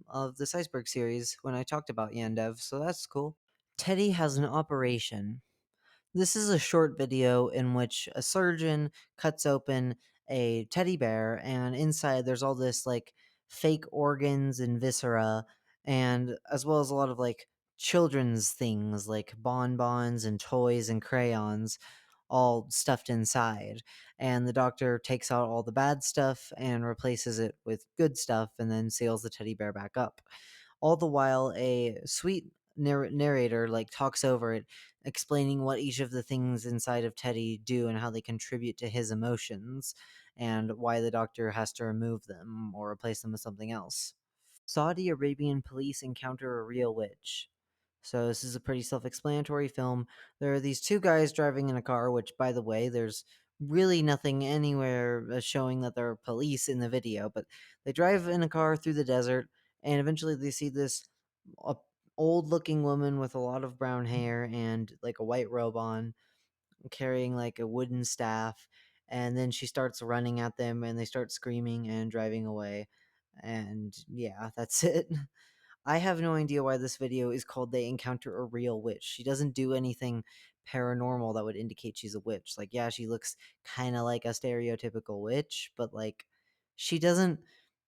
of this Iceberg series when I talked about Yandev, so that's cool. Teddy has an operation. This is a short video in which a surgeon cuts open a teddy bear, and inside there's all this like fake organs and viscera, and as well as a lot of like children's things like bonbons and toys and crayons all stuffed inside. And the doctor takes out all the bad stuff and replaces it with good stuff and then seals the teddy bear back up. All the while, a sweet narrator like talks over it, explaining what each of the things inside of Teddy do and how they contribute to his emotions, and why the doctor has to remove them or replace them with something else. Saudi Arabian police encounter a real witch. So this is a pretty self-explanatory film. There are these two guys driving in a car, which, by the way, there's really nothing anywhere showing that there are police in the video, but they drive in a car through the desert, and eventually they see this uh, old-looking woman with a lot of brown hair and like a white robe on, carrying like a wooden staff, and then she starts running at them, and they start screaming and driving away. And yeah, that's it. I have no idea why this video is called They Encounter a Real Witch. She doesn't do anything paranormal that would indicate she's a witch. Like, yeah, she looks kind of like a stereotypical witch, but like she doesn't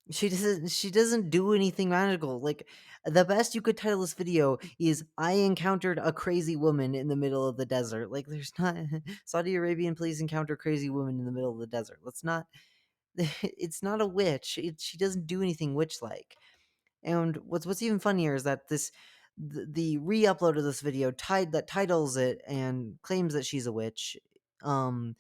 do anything magical. Like, the best you could title this video is I encountered a crazy woman in the middle of the desert. Like, there's not Saudi Arabian police encounter crazy woman in the middle of the desert. Let's not It's not a witch. She doesn't do anything witch-like. And what's even funnier is that the re-upload of this video that titles it and claims that she's a witch um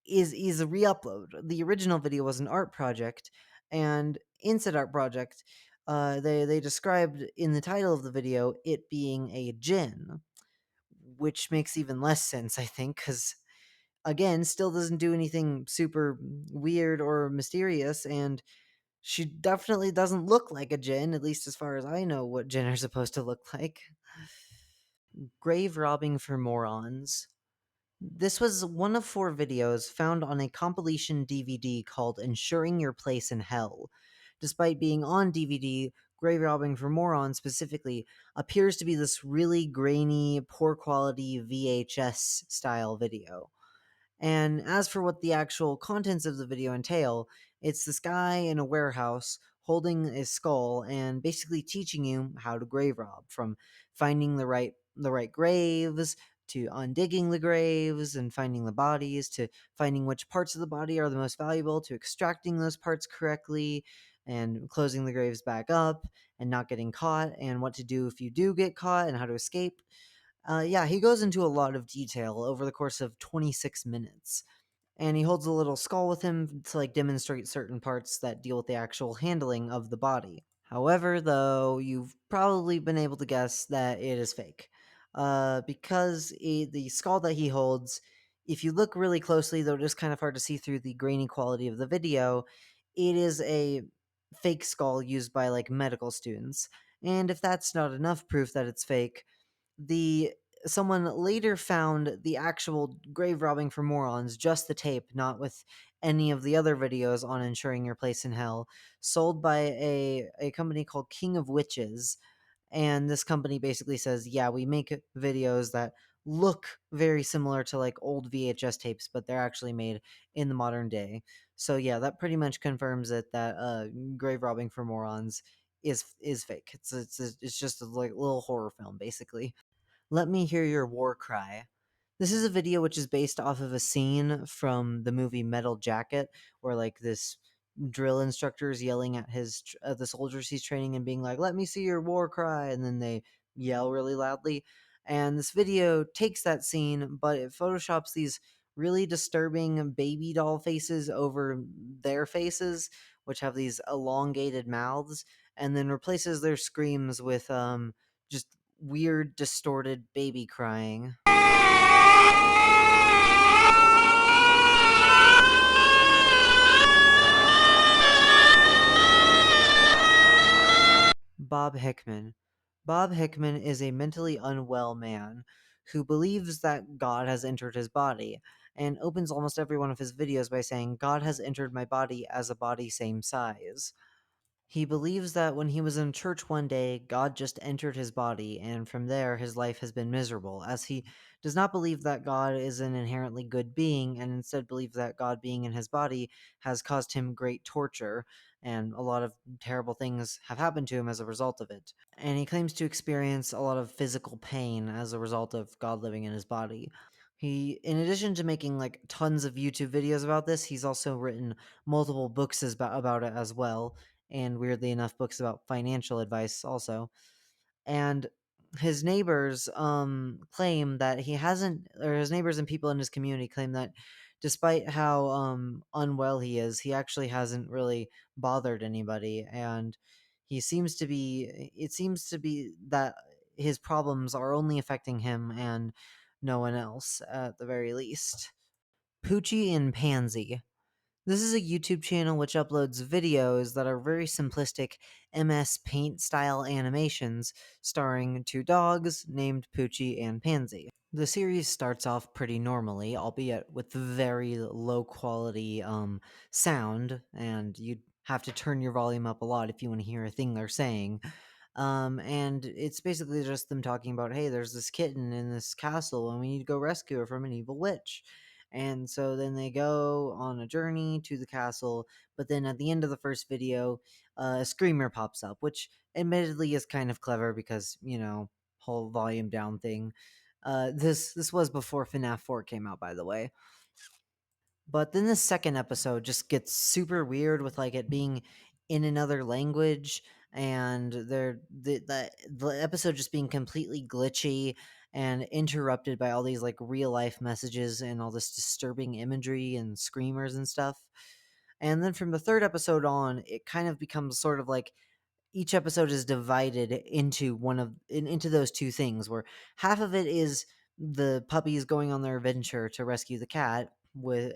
is a re-upload. The original video was an art project, and in said art project, they described in the title of the video it being a djinn, which makes even less sense, I think, because again, still doesn't do anything super weird or mysterious, and she definitely doesn't look like a djinn, at least as far as I know what djinn are supposed to look like. Grave robbing for morons. This was one of 4 videos found on a compilation DVD called Ensuring Your Place in Hell. Despite being on DVD, Grave Robbing for Morons specifically appears to be this really grainy, poor quality VHS style video. And as for what the actual contents of the video entail, it's this guy in a warehouse holding a skull and basically teaching you how to grave rob, from finding the right graves to undigging the graves and finding the bodies, to finding which parts of the body are the most valuable, to extracting those parts correctly and closing the graves back up and not getting caught, and what to do if you do get caught and how to escape. Yeah, he goes into a lot of detail over the course of 26 minutes. And he holds a little skull with him to like demonstrate certain parts that deal with the actual handling of the body. However, though, you've probably been able to guess that it is fake. Because the skull that he holds, if you look really closely, though it is kind of hard to see through the grainy quality of the video, it is a fake skull used by like medical students. And if that's not enough proof that it's fake, the someone later found the actual grave robbing for morons, just the tape, not with any of the other videos on ensuring your place in hell, sold by a company called King of Witches. And this company basically says, yeah, we make videos that look very similar to like old VHS tapes, but they're actually made in the modern day. So yeah, that pretty much confirms it that grave robbing for morons is fake. It's just a like little horror film basically. Let Me Hear Your War Cry. This is a video which is based off of a scene from the movie Metal Jacket, where like this drill instructor is yelling at the soldiers he's training and being like, "Let me see your war cry," and then they yell really loudly. And this video takes that scene, but it photoshops these really disturbing baby doll faces over their faces, which have these elongated mouths, and then replaces their screams with just weird, distorted baby crying. Bob Hickman. Bob Hickman is a mentally unwell man who believes that God has entered his body, and opens almost every one of his videos by saying, "God has entered my body as a body same size." He believes that when he was in church one day, God just entered his body, and from there his life has been miserable, as he does not believe that God is an inherently good being, and instead believes that God being in his body has caused him great torture, and a lot of terrible things have happened to him as a result of it. And he claims to experience a lot of physical pain as a result of God living in his body. In addition to making like tons of YouTube videos about this, he's also written multiple books about it as well, and weirdly enough, books about financial advice also. And his neighbors claim that he hasn't, or his neighbors and people in his community claim that despite how unwell he is, he actually hasn't really bothered anybody, and it seems to be that his problems are only affecting him and no one else at the very least. PoocheeandPansy. This is a YouTube channel which uploads videos that are very simplistic MS Paint style animations starring 2 dogs named Poochie and Pansy. The series starts off pretty normally, albeit with very low quality sound, and you'd have to turn your volume up a lot if you want to hear a thing they're saying. And it's basically just them talking about, hey, there's this kitten in this castle and we need to go rescue her from an evil witch. And so then they go on a journey to the castle, but then at the end of the first video, a screamer pops up, which admittedly is kind of clever because, whole volume down thing. This was before FNAF 4 came out, by the way. But then the second episode just gets super weird with like it being in another language, and the episode just being completely glitchy and interrupted by all these like real life messages and all this disturbing imagery and screamers and stuff. And then from the third episode on, it kind of becomes sort of like each episode is divided into into those two things, where half of it is the puppies going on their adventure to rescue the cat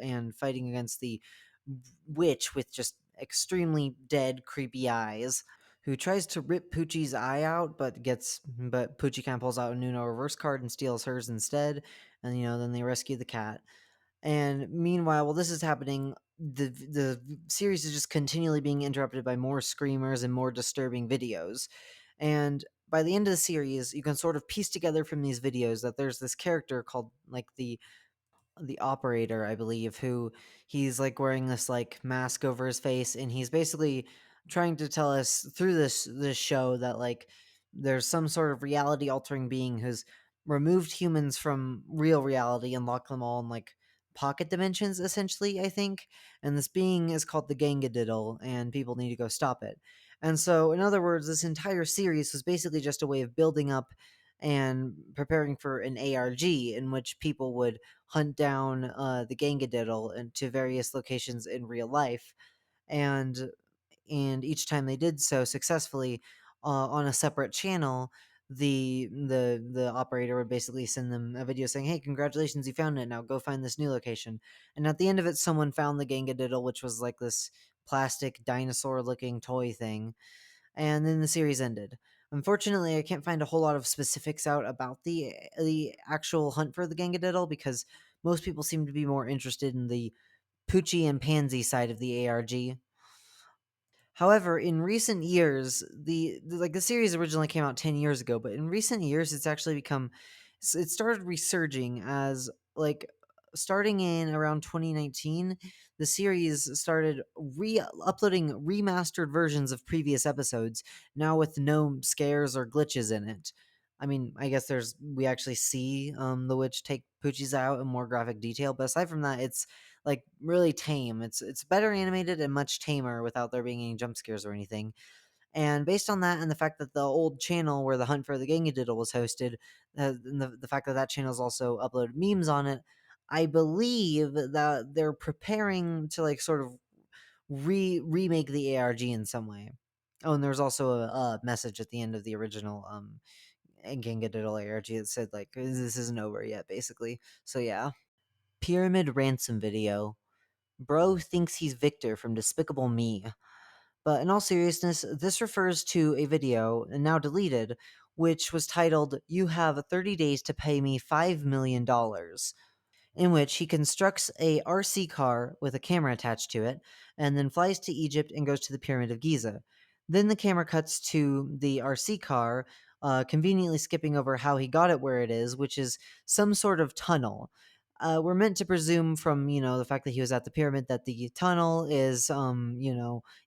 and fighting against the witch with just extremely dead creepy eyes, who tries to rip Poochie's eye out, but Poochie kind of pulls out a Nuno reverse card and steals hers instead, and then they rescue the cat. And meanwhile, while this is happening, the series is just continually being interrupted by more screamers and more disturbing videos. And by the end of the series, you can sort of piece together from these videos that there's this character called like the operator, I believe, who he's like wearing this like mask over his face, and he's basically trying to tell us through this show that like there's some sort of reality altering being who's removed humans from real reality and locked them all in like pocket dimensions, essentially, I think. And this being is called the Gangadiddle, and people need to go stop it. And so, in other words, this entire series was basically just a way of building up and preparing for an ARG in which people would hunt down the Gangadiddle into various locations in real life, and each time they did so successfully on a separate channel, the operator would basically send them a video saying, "Hey, congratulations, you found it. Now go find this new location." And at the end of it, someone found the Gangadiddle, which was like this plastic dinosaur-looking toy thing, and then the series ended. Unfortunately, I can't find a whole lot of specifics out about the actual hunt for the Gangadiddle because most people seem to be more interested in the Poochie and Pansy side of the ARG. However, in recent years, the series originally came out 10 years ago, but in recent years it's actually it started resurging as like starting in around 2019, the series started uploading remastered versions of previous episodes, now with no scares or glitches in it. I mean, I guess we actually see the witch take Poochie's out in more graphic detail, but aside from that, it's like really tame. It's better animated and much tamer without there being any jump scares or anything. And based on that, and the fact that the old channel where the Hunt for the Gangadiddle was hosted, and the fact that that channel has also uploaded memes on it, I believe that they're preparing to like sort of remake the ARG in some way. Oh, and there's also a message at the end of the original Gangadiddle ARG that said like this isn't over yet, basically. So yeah. Pyrimid ransom video. Bro thinks he's Victor from Despicable Me. But in all seriousness, this refers to a video, and now deleted, which was titled, "You have 30 days to pay me $5 million," in which he constructs a RC car with a camera attached to it, and then flies to Egypt and goes to the Pyramid of Giza. Then the camera cuts to the RC car, conveniently skipping over how he got it where it is, which is some sort of tunnel. We're meant to presume from the fact that he was at the pyramid that the tunnel is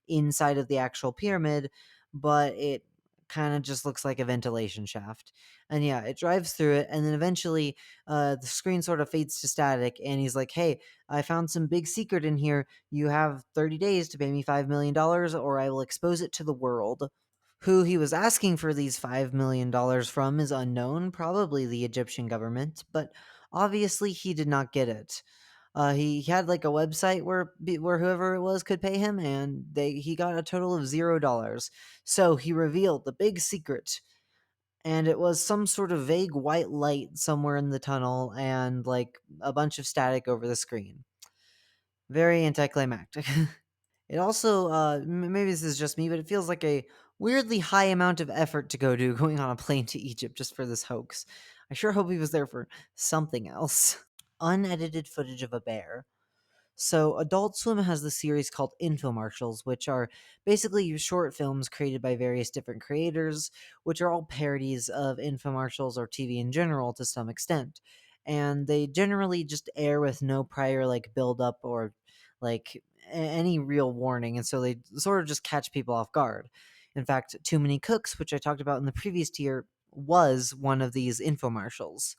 inside of the actual pyramid, but it kind of just looks like a ventilation shaft. And yeah, it drives through it, and then eventually the screen sort of fades to static, and he's like, "Hey, I found some big secret in here. You have 30 days to pay me $5 million, or I will expose it to the world." Who he was asking for these $5 million from is unknown, probably the Egyptian government, but obviously he did not get it. He had like a website where whoever it was could pay him, and he got a total of $0. So he revealed the big secret, and it was some sort of vague white light somewhere in the tunnel and like a bunch of static over the screen. Very anticlimactic. It also, maybe this is just me, but it feels like a weirdly high amount of effort to go to going on a plane to Egypt just for this hoax. I sure hope he was there for something else. Unedited footage of a bear. So, Adult Swim has the series called infomercials, which are basically short films created by various different creators, which are all parodies of infomercials or TV in general to some extent. And they generally just air with no prior like build up or like any real warning, and so they sort of just catch people off guard. In fact, Too Many Cooks, which I talked about in the previous tier, was one of these infomercials.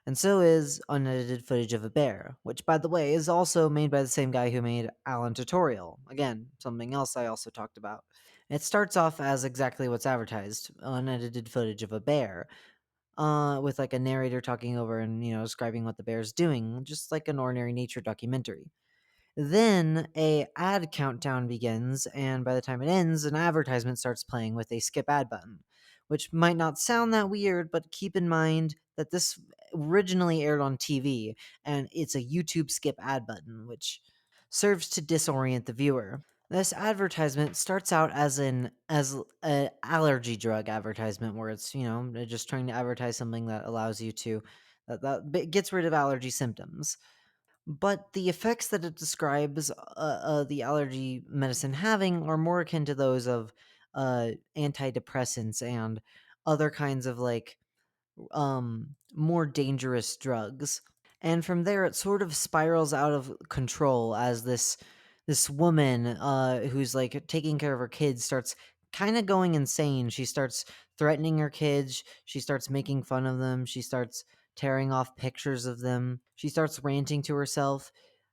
And so is unedited footage of a bear, which, by the way, is also made by the same guy who made Alan Tutorial. Again, something else I also talked about. It starts off as exactly what's advertised, unedited footage of a bear, with like a narrator talking over and, describing what the bear's doing, just like an ordinary nature documentary. Then a ad countdown begins, and by the time it ends, an advertisement starts playing with a skip ad button, which might not sound that weird, but keep in mind that this originally aired on TV, and it's a YouTube skip ad button, which serves to disorient the viewer. This advertisement starts out as an allergy drug advertisement, where it's they're just trying to advertise something that allows you to that gets rid of allergy symptoms. But the effects that it describes the allergy medicine having are more akin to those of antidepressants and other kinds of more dangerous drugs. And from there it sort of spirals out of control as this woman who's like taking care of her kids starts kind of going insane. She starts threatening her kids, she starts making fun of them, she starts tearing off pictures of them, she starts ranting to herself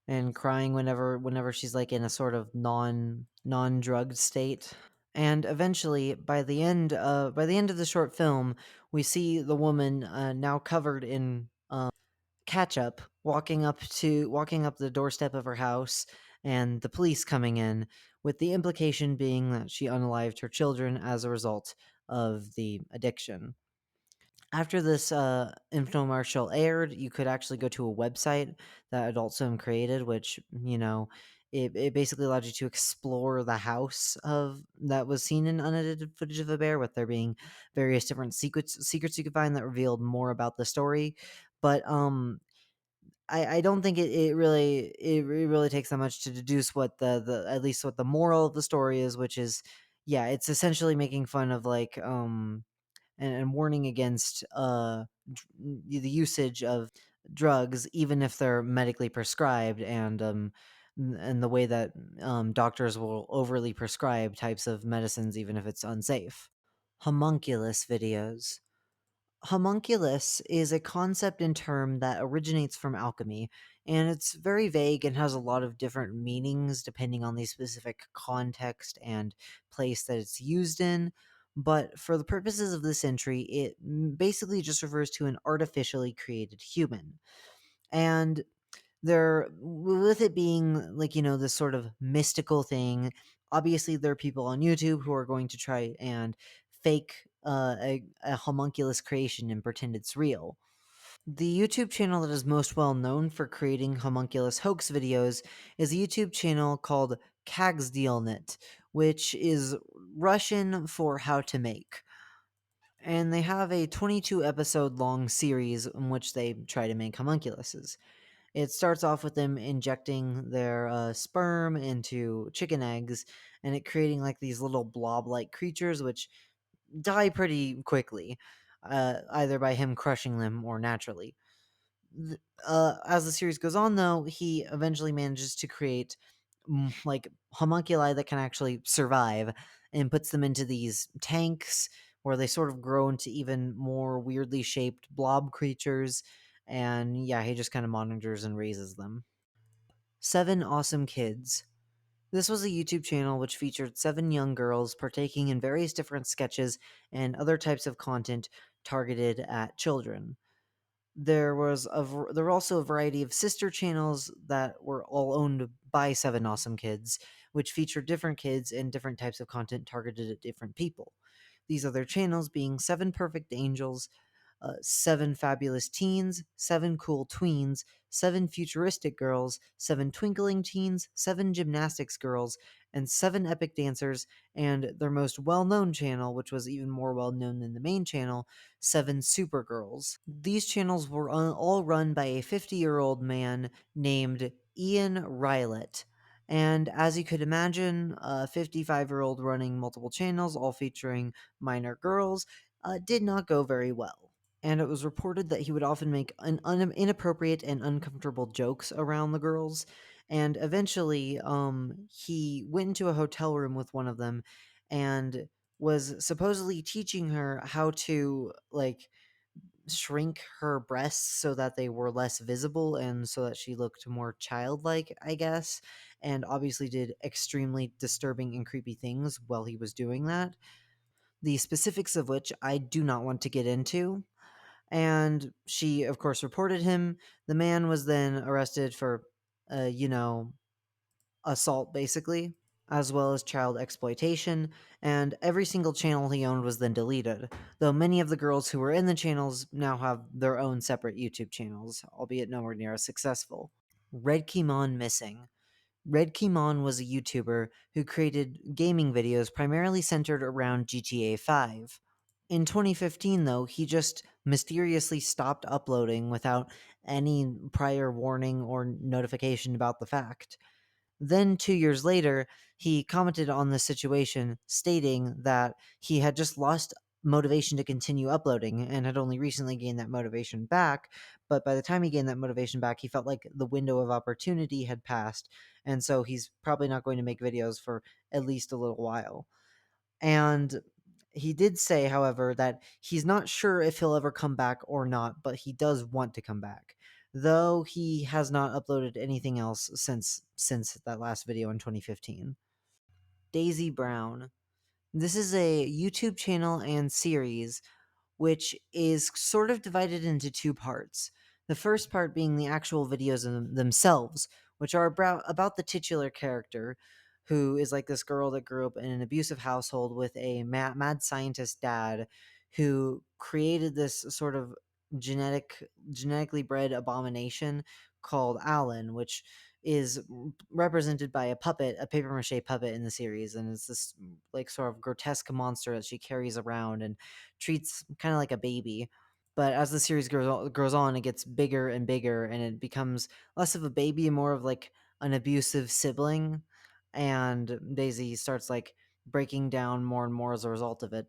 and crying whenever she's like in a sort of non-drugged state. And eventually, by the end of the short film, we see the woman now covered in ketchup, walking up the doorstep of her house, and the police coming in, with the implication being that she unalived her children as a result of the addiction. After this infomercial aired, you could actually go to a website that Adult Swim created, which it basically allowed you to explore the house of that was seen in unedited footage of a bear, with there being various different secrets you could find that revealed more about the story. But I don't think it really takes that much to deduce what the at least what the moral of the story is, which is yeah, it's essentially making fun of and warning against the usage of drugs, even if they're medically prescribed, and the way that doctors will overly prescribe types of medicines, even if it's unsafe. Homunculus videos. Homunculus is a concept and term that originates from alchemy, and it's very vague and has a lot of different meanings depending on the specific context and place that it's used in. But for the purposes of this entry, it basically just refers to an artificially created human. And there, with it being this sort of mystical thing, obviously there are people on YouTube who are going to try and fake a homunculus creation and pretend it's real. The YouTube channel that is most well known for creating homunculus hoax videos is a YouTube channel called Kagsdielnet, which is Russian for how to make. And they have a 22 episode long series in which they try to make homunculuses. It starts off with them injecting their sperm into chicken eggs, and it creating like these little blob-like creatures which die pretty quickly, either by him crushing them or naturally. As the series goes on, though, he eventually manages to create like homunculi that can actually survive, and puts them into these tanks where they sort of grow into even more weirdly shaped blob creatures. And yeah, he just kind of monitors and raises them. 7AwsomeKids. This was a YouTube channel which featured 7 young girls partaking in various different sketches and other types of content targeted at children. There were also a variety of sister channels that were all owned by 7AwsomeKids, which featured different kids and different types of content targeted at different people. These other channels being 7 Perfect Angels, 7 Fabulous Teens, 7 Cool Tweens, 7 Futuristic Girls, 7 Twinkling Teens, 7 Gymnastics Girls, and 7 Epic Dancers, and their most well known channel, which was even more well known than the main channel, 7 Supergirls. These channels were all run by a 50-year-old man named Ian Rylett. And as you could imagine, a 55-year-old running multiple channels, all featuring minor girls, did not go very well. And it was reported that he would often make inappropriate and uncomfortable jokes around the girls. And eventually, he went into a hotel room with one of them and was supposedly teaching her how to shrink her breasts so that they were less visible and so that she looked more childlike, I guess, and obviously did extremely disturbing and creepy things while he was doing that. The specifics of which I do not want to get into. And she, of course, reported him. The man was then arrested for, you know, assault, basically, as well as child exploitation, and every single channel he owned was then deleted, though many of the girls who were in the channels now have their own separate YouTube channels, albeit nowhere near as successful. RedKeyMon Missing. RedKeyMon was a YouTuber who created gaming videos primarily centered around GTA 5. In 2015, though, he just mysteriously stopped uploading without any prior warning or notification about the fact. Then, 2 years later, he commented on the situation, stating that he had just lost motivation to continue uploading and had only recently gained that motivation back. But by the time he gained that motivation back, he felt like the window of opportunity had passed. And so he's probably not going to make videos for at least a little while. And he did say, however, that he's not sure if he'll ever come back or not, but he does want to come back, though he has not uploaded anything else since that last video in 2015. Daisy Brown. This is a YouTube channel and series which is sort of divided into two parts. The first part being the actual videos themselves, which are about the titular character, who is like this girl that grew up in an abusive household with a mad scientist dad who created this sort of genetically bred abomination called Alan, which is represented by a puppet, a paper mache puppet in the series, and it's this like sort of grotesque monster that she carries around and treats kind of like a baby. But as the series grows on, it gets bigger and bigger, and it becomes less of a baby and more of like an abusive sibling. And Daisy starts like breaking down more and more as a result of it.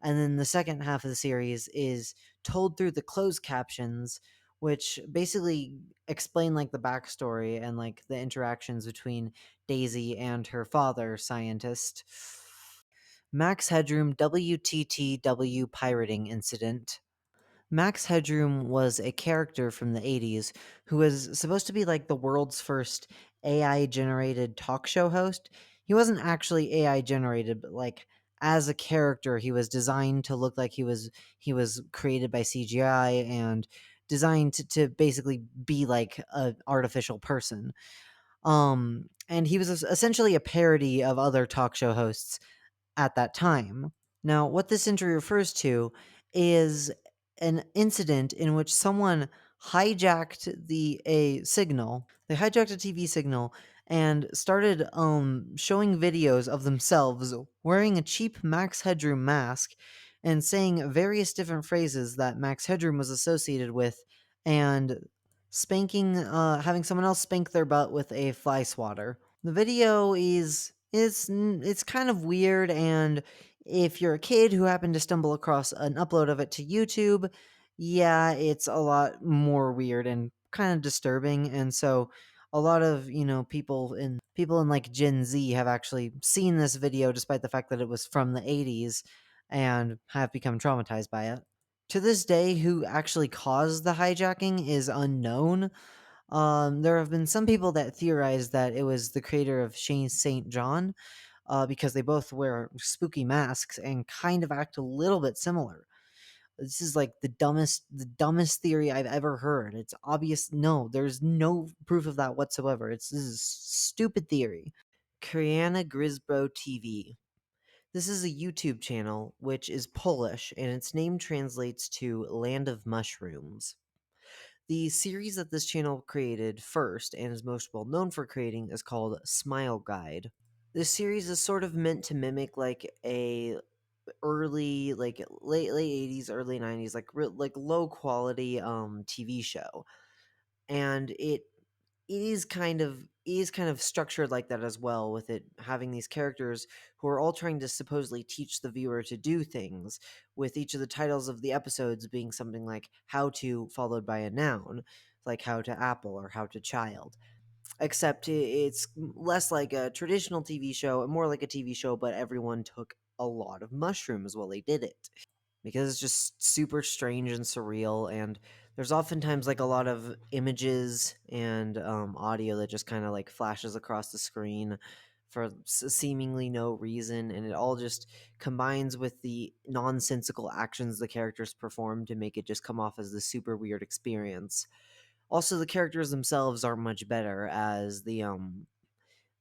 And then the second half of the series is told through the closed captions, which basically explain like the backstory and like the interactions between Daisy and her father, scientist. Max Headroom WTTW pirating incident. Max Headroom was a character from the 80s who was supposed to be like the world's first AI generated talk show host. He wasn't actually AI generated, but like as a character, he was designed to look like he was created by CGI and designed to basically be like an artificial person. And he was essentially a parody of other talk show hosts at that time. Now, what this entry refers to is an incident in which someone hijacked a signal. They hijacked a TV signal and started showing videos of themselves wearing a cheap Max Headroom mask and saying various different phrases that Max Headroom was associated with, and having someone else spank their butt with a fly swatter. The video it's kind of weird, and if you're a kid who happened to stumble across an upload of it to YouTube, yeah, it's a lot more weird and kind of disturbing. And so a lot of, people in like Gen Z have actually seen this video despite the fact that it was from the 80s and have become traumatized by it. To this day, who actually caused the hijacking is unknown. There have been some people that theorize that it was the creator of Shane St. John, because they both wear spooky masks and kind of act a little bit similar. This is like the dumbest theory I've ever heard. It's obvious. No, there's no proof of that whatsoever. This is stupid theory. Kraina GrzybowTV. This is a YouTube channel which is Polish, and its name translates to Land of Mushrooms. The series that this channel created first and is most well known for creating is called Smile Guide. This series is sort of meant to mimic like a early like late 80s early 90s like like low quality TV show, and it is kind of structured like that as well, with it having these characters who are all trying to supposedly teach the viewer to do things, with each of the titles of the episodes being something like how to followed by a noun, like how to apple or how to child, except it's less like a traditional TV show and more like a TV show, but everyone took a lot of mushrooms while they did it. because it's just super strange and surreal, and there's oftentimes like a lot of images and audio that just kind of like flashes across the screen for seemingly no reason, and it all just combines with the nonsensical actions the characters perform to make it just come off as this super weird experience. Also, the characters themselves are much better, as the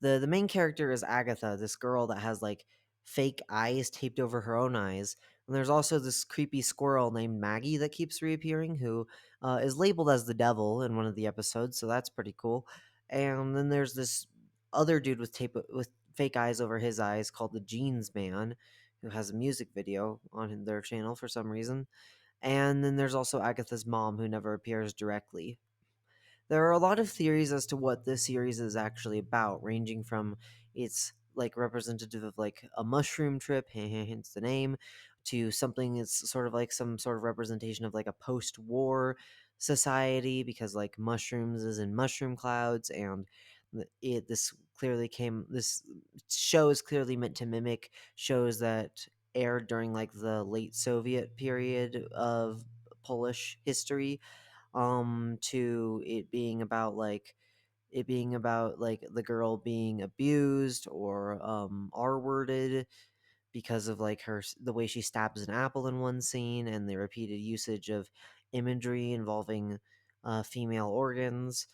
main character is Agatha, this girl that has like fake eyes taped over her own eyes. And there's also this creepy squirrel named Maggie that keeps reappearing, who is labeled as the devil in one of the episodes, so that's pretty cool. And then there's this other dude with fake eyes over his eyes called the Jeans Man, who has a music video on their channel for some reason. And then there's also Agatha's mom, who never appears directly. There are a lot of theories as to what this series is actually about, ranging from it's like representative of like a mushroom trip, hence the name, to something that's sort of like some sort of representation of like a post-war society, because like mushrooms is in mushroom clouds, and this show is clearly meant to mimic shows that aired during like the late Soviet period of Polish history, to it being about like the girl being abused or r-worded because of like the way she stabs an apple in one scene, and the repeated usage of imagery involving female organs,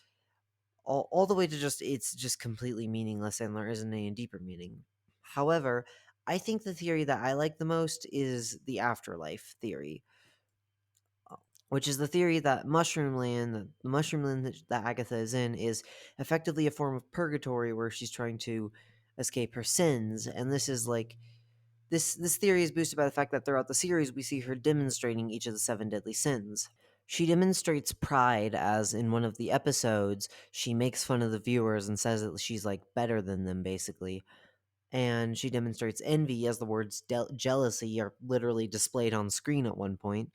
all the way to just it's just completely meaningless and there isn't any deeper meaning. However, I think the theory that I like the most is the afterlife theory, which is the theory that the mushroom land that Agatha is in, is effectively a form of purgatory where she's trying to escape her sins. And this is like this theory is boosted by the fact that throughout the series we see her demonstrating each of the seven deadly sins. She demonstrates pride, as in one of the episodes, she makes fun of the viewers and says that she's like better than them, basically. And she demonstrates envy, as the words jealousy are literally displayed on screen at one point.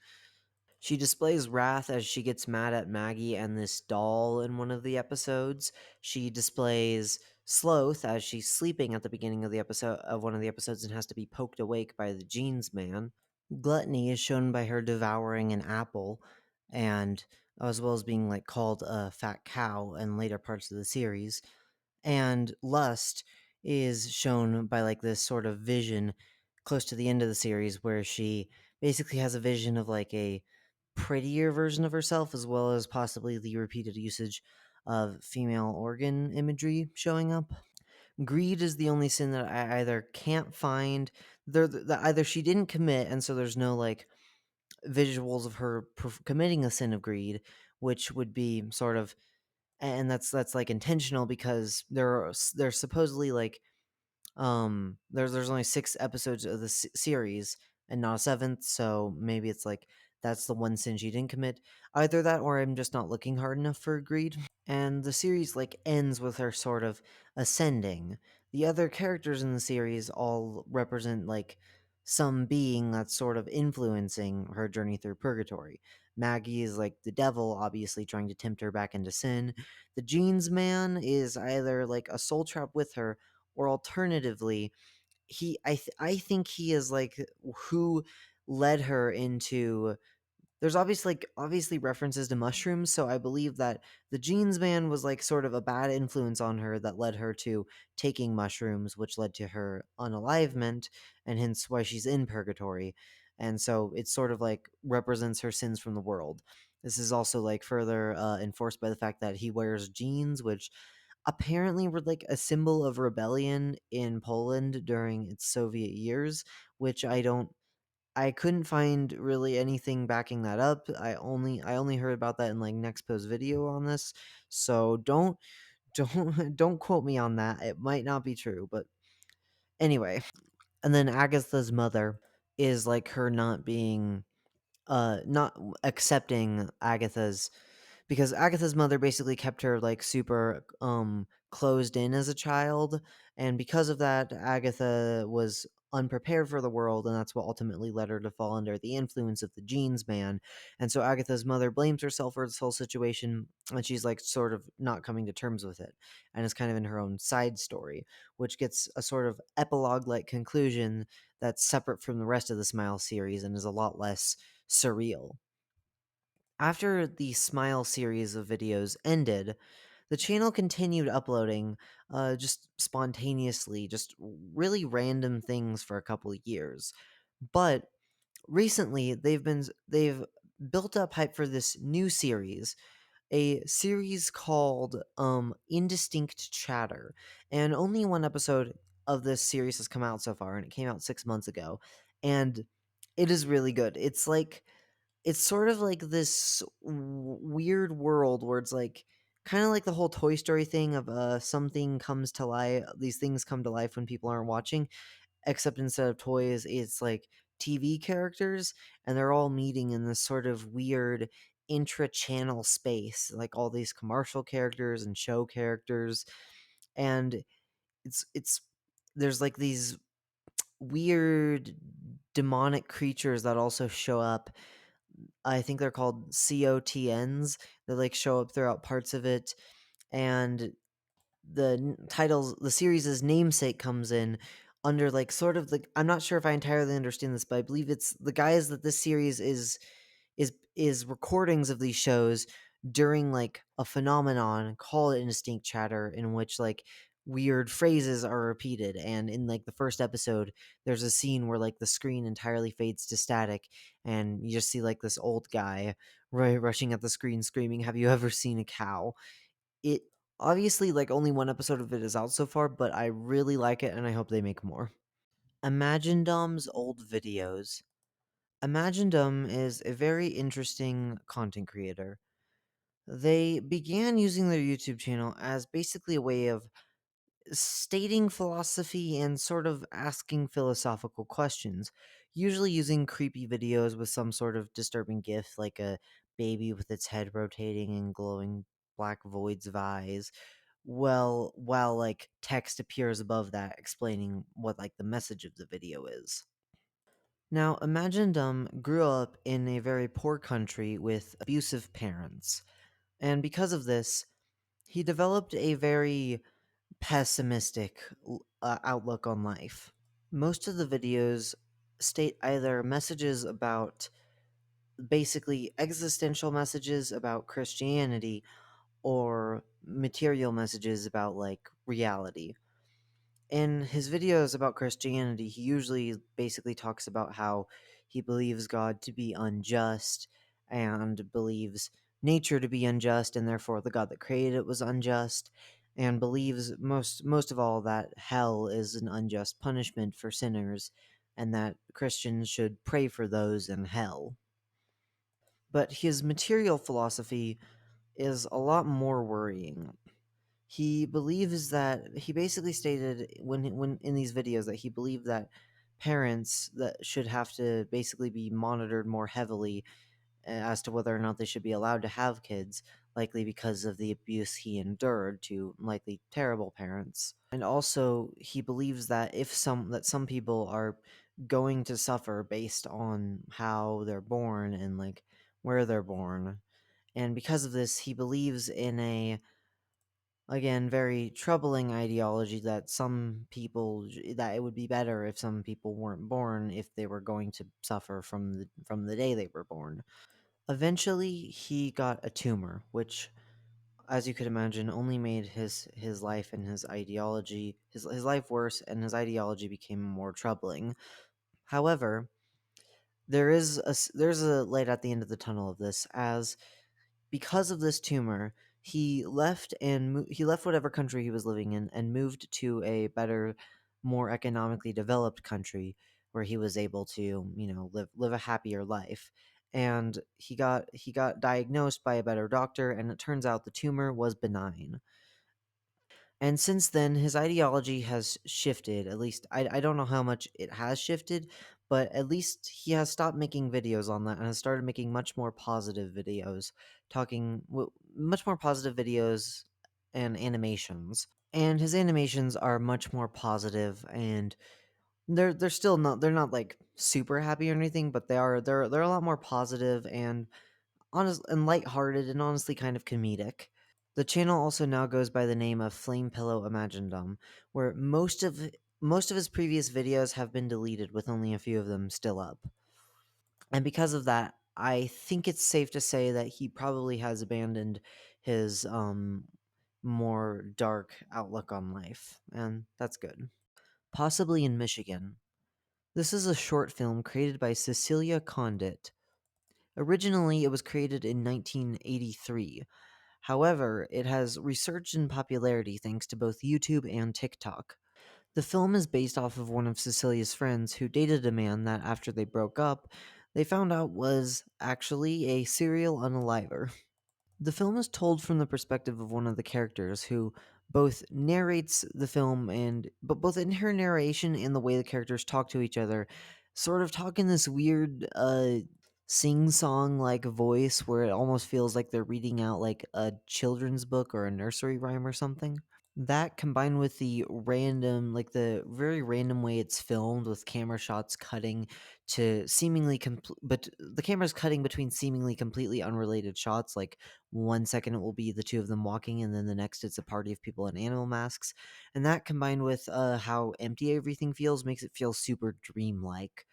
She displays wrath as she gets mad at Maggie and this doll in one of the episodes. She displays sloth as she's sleeping at the beginning of the episode of one of the episodes and has to be poked awake by the jeans man. Gluttony is shown by her devouring an apple, and as well as being like called a fat cow in later parts of the series. And lust is shown by like this sort of vision close to the end of the series, where she basically has a vision of like a prettier version of herself, as well as possibly the repeated usage of female organ imagery showing up. Greed is the only sin that I either can't find, that either she didn't commit, and so there's no like visuals of her committing a sin of greed, which would be sort of, and that's like intentional, because there's supposedly like there's only 6 episodes of the series and not a seventh, so maybe it's like that's the one sin she didn't commit. Either that, or I'm just not looking hard enough for greed. And the series like ends with her sort of ascending. The other characters in the series all represent like some being that's sort of influencing her journey through purgatory. Maggie is like the devil, obviously trying to tempt her back into sin. The jeans man is either like a soul trap with her, or alternatively, I think he is like who led her into. There's obviously references to mushrooms, so I believe that the jeans man was like sort of a bad influence on her that led her to taking mushrooms, which led to her unalivement, and hence why she's in purgatory. And so it sort of like represents her sins from the world. This is also like further enforced by the fact that he wears jeans, which apparently were like a symbol of rebellion in Poland during its Soviet years, which I couldn't find really anything backing that up. I only heard about that in like Nexpo's video on this. So don't quote me on that. It might not be true, but anyway. And then Agatha's mother is like her not accepting Agatha's, because Agatha's mother basically kept her like super closed in as a child, and because of that Agatha was unprepared for the world, and that's what ultimately led her to fall under the influence of the jeans man. And so Agatha's mother blames herself for this whole situation, and she's like sort of not coming to terms with it, and is kind of in her own side story, which gets a sort of epilogue like conclusion that's separate from the rest of the Smile series and is a lot less surreal. After the Smile series of videos ended, the channel continued uploading just spontaneously, just really random things for a couple of years. But recently, they've built up hype for this new series, a series called Indistinct Chatter, and only one episode of this series has come out so far, and it came out 6 months ago, and it is really good. It's sort of like this weird world where it's like kind of like the whole Toy Story thing of something comes to life. These things come to life when people aren't watching, except instead of toys, it's like TV characters, and they're all meeting in this sort of weird intra-channel space, like all these commercial characters and show characters, and it's there's like these weird demonic creatures that also show up. I think they're called COTNs. They like show up throughout parts of it, and the series' namesake comes in under like sort of the. I'm not sure if I entirely understand this, but I believe it's the guys that this series is recordings of these shows during like a phenomenon called Instinct Chatter, in which like weird phrases are repeated. And in like the first episode, there's a scene where like the screen entirely fades to static, and you just see like this old guy rushing at the screen screaming, "Have you ever seen a cow?" It obviously, like, only one episode of it is out so far, but I really like it and I hope they make more. Imaginedom's old videos. Imaginedom is a very interesting content creator. They began using their YouTube channel as basically a way of stating philosophy and sort of asking philosophical questions, usually using creepy videos with some sort of disturbing gif, like a baby with its head rotating and glowing black voids of eyes. Well, while like text appears above that explaining what like the message of the video is. Now, Imagine Dumb grew up in a very poor country with abusive parents, and because of this, he developed a very pessimistic outlook on life. Most of the videos state either messages about basically existential messages about Christianity or material messages about like reality. In his videos about Christianity, he usually basically talks about how he believes God to be unjust and believes nature to be unjust, and therefore the God that created it was unjust, and believes most of all that hell is an unjust punishment for sinners, and that Christians should pray for those in hell. But his material philosophy is a lot more worrying. He believes that he basically stated when in these videos that he believed that parents that should have to basically be monitored more heavily as to whether or not they should be allowed to have kids, likely because of the abuse he endured to likely terrible parents. And also he believes that if some people are going to suffer based on how they're born and like where they're born. And because of this, he believes in a again very troubling ideology that that it would be better if some people weren't born if they were going to suffer from the day they were born. Eventually he got a tumor, which as you could imagine only made his life and his ideology his life worse, and his ideology became more troubling. However, there's a light at the end of the tunnel of this, as because of this tumor, he left whatever country he was living in and moved to a better, more economically developed country where he was able to, live a happier life. And he got diagnosed by a better doctor, and it turns out the tumor was benign. And since then, his ideology has shifted. At least, I don't know how much it has shifted, but at least he has stopped making videos on that and has started making much more positive videos, much more positive videos and animations. And his animations are much more positive, and they're still not they're not like super happy or anything, but they're a lot more positive and honest and lighthearted and honestly kind of comedic. The channel also now goes by the name of Flame Pillow Imaginedom, where Most of his previous videos have been deleted, with only a few of them still up. And because of that, I think it's safe to say that he probably has abandoned his more dark outlook on life, and that's good. Possibly in Michigan. This is a short film created by Cecilia Condit. Originally, it was created in 1983. However, it has resurged in popularity thanks to both YouTube and TikTok. The film is based off of one of Cecilia's friends who dated a man that, after they broke up, they found out was actually a serial unaliver. The film is told from the perspective of one of the characters who both narrates the film but both in her narration and the way the characters talk to each other, sort of talk in this weird sing-song like voice where it almost feels like they're reading out like a children's book or a nursery rhyme or something. That combined with the very random way it's filmed with camera shots cutting to but the camera's cutting between seemingly completely unrelated shots. Like 1 second it will be the two of them walking, and then the next it's a party of people in animal masks. And that combined with how empty everything feels makes it feel super dreamlike.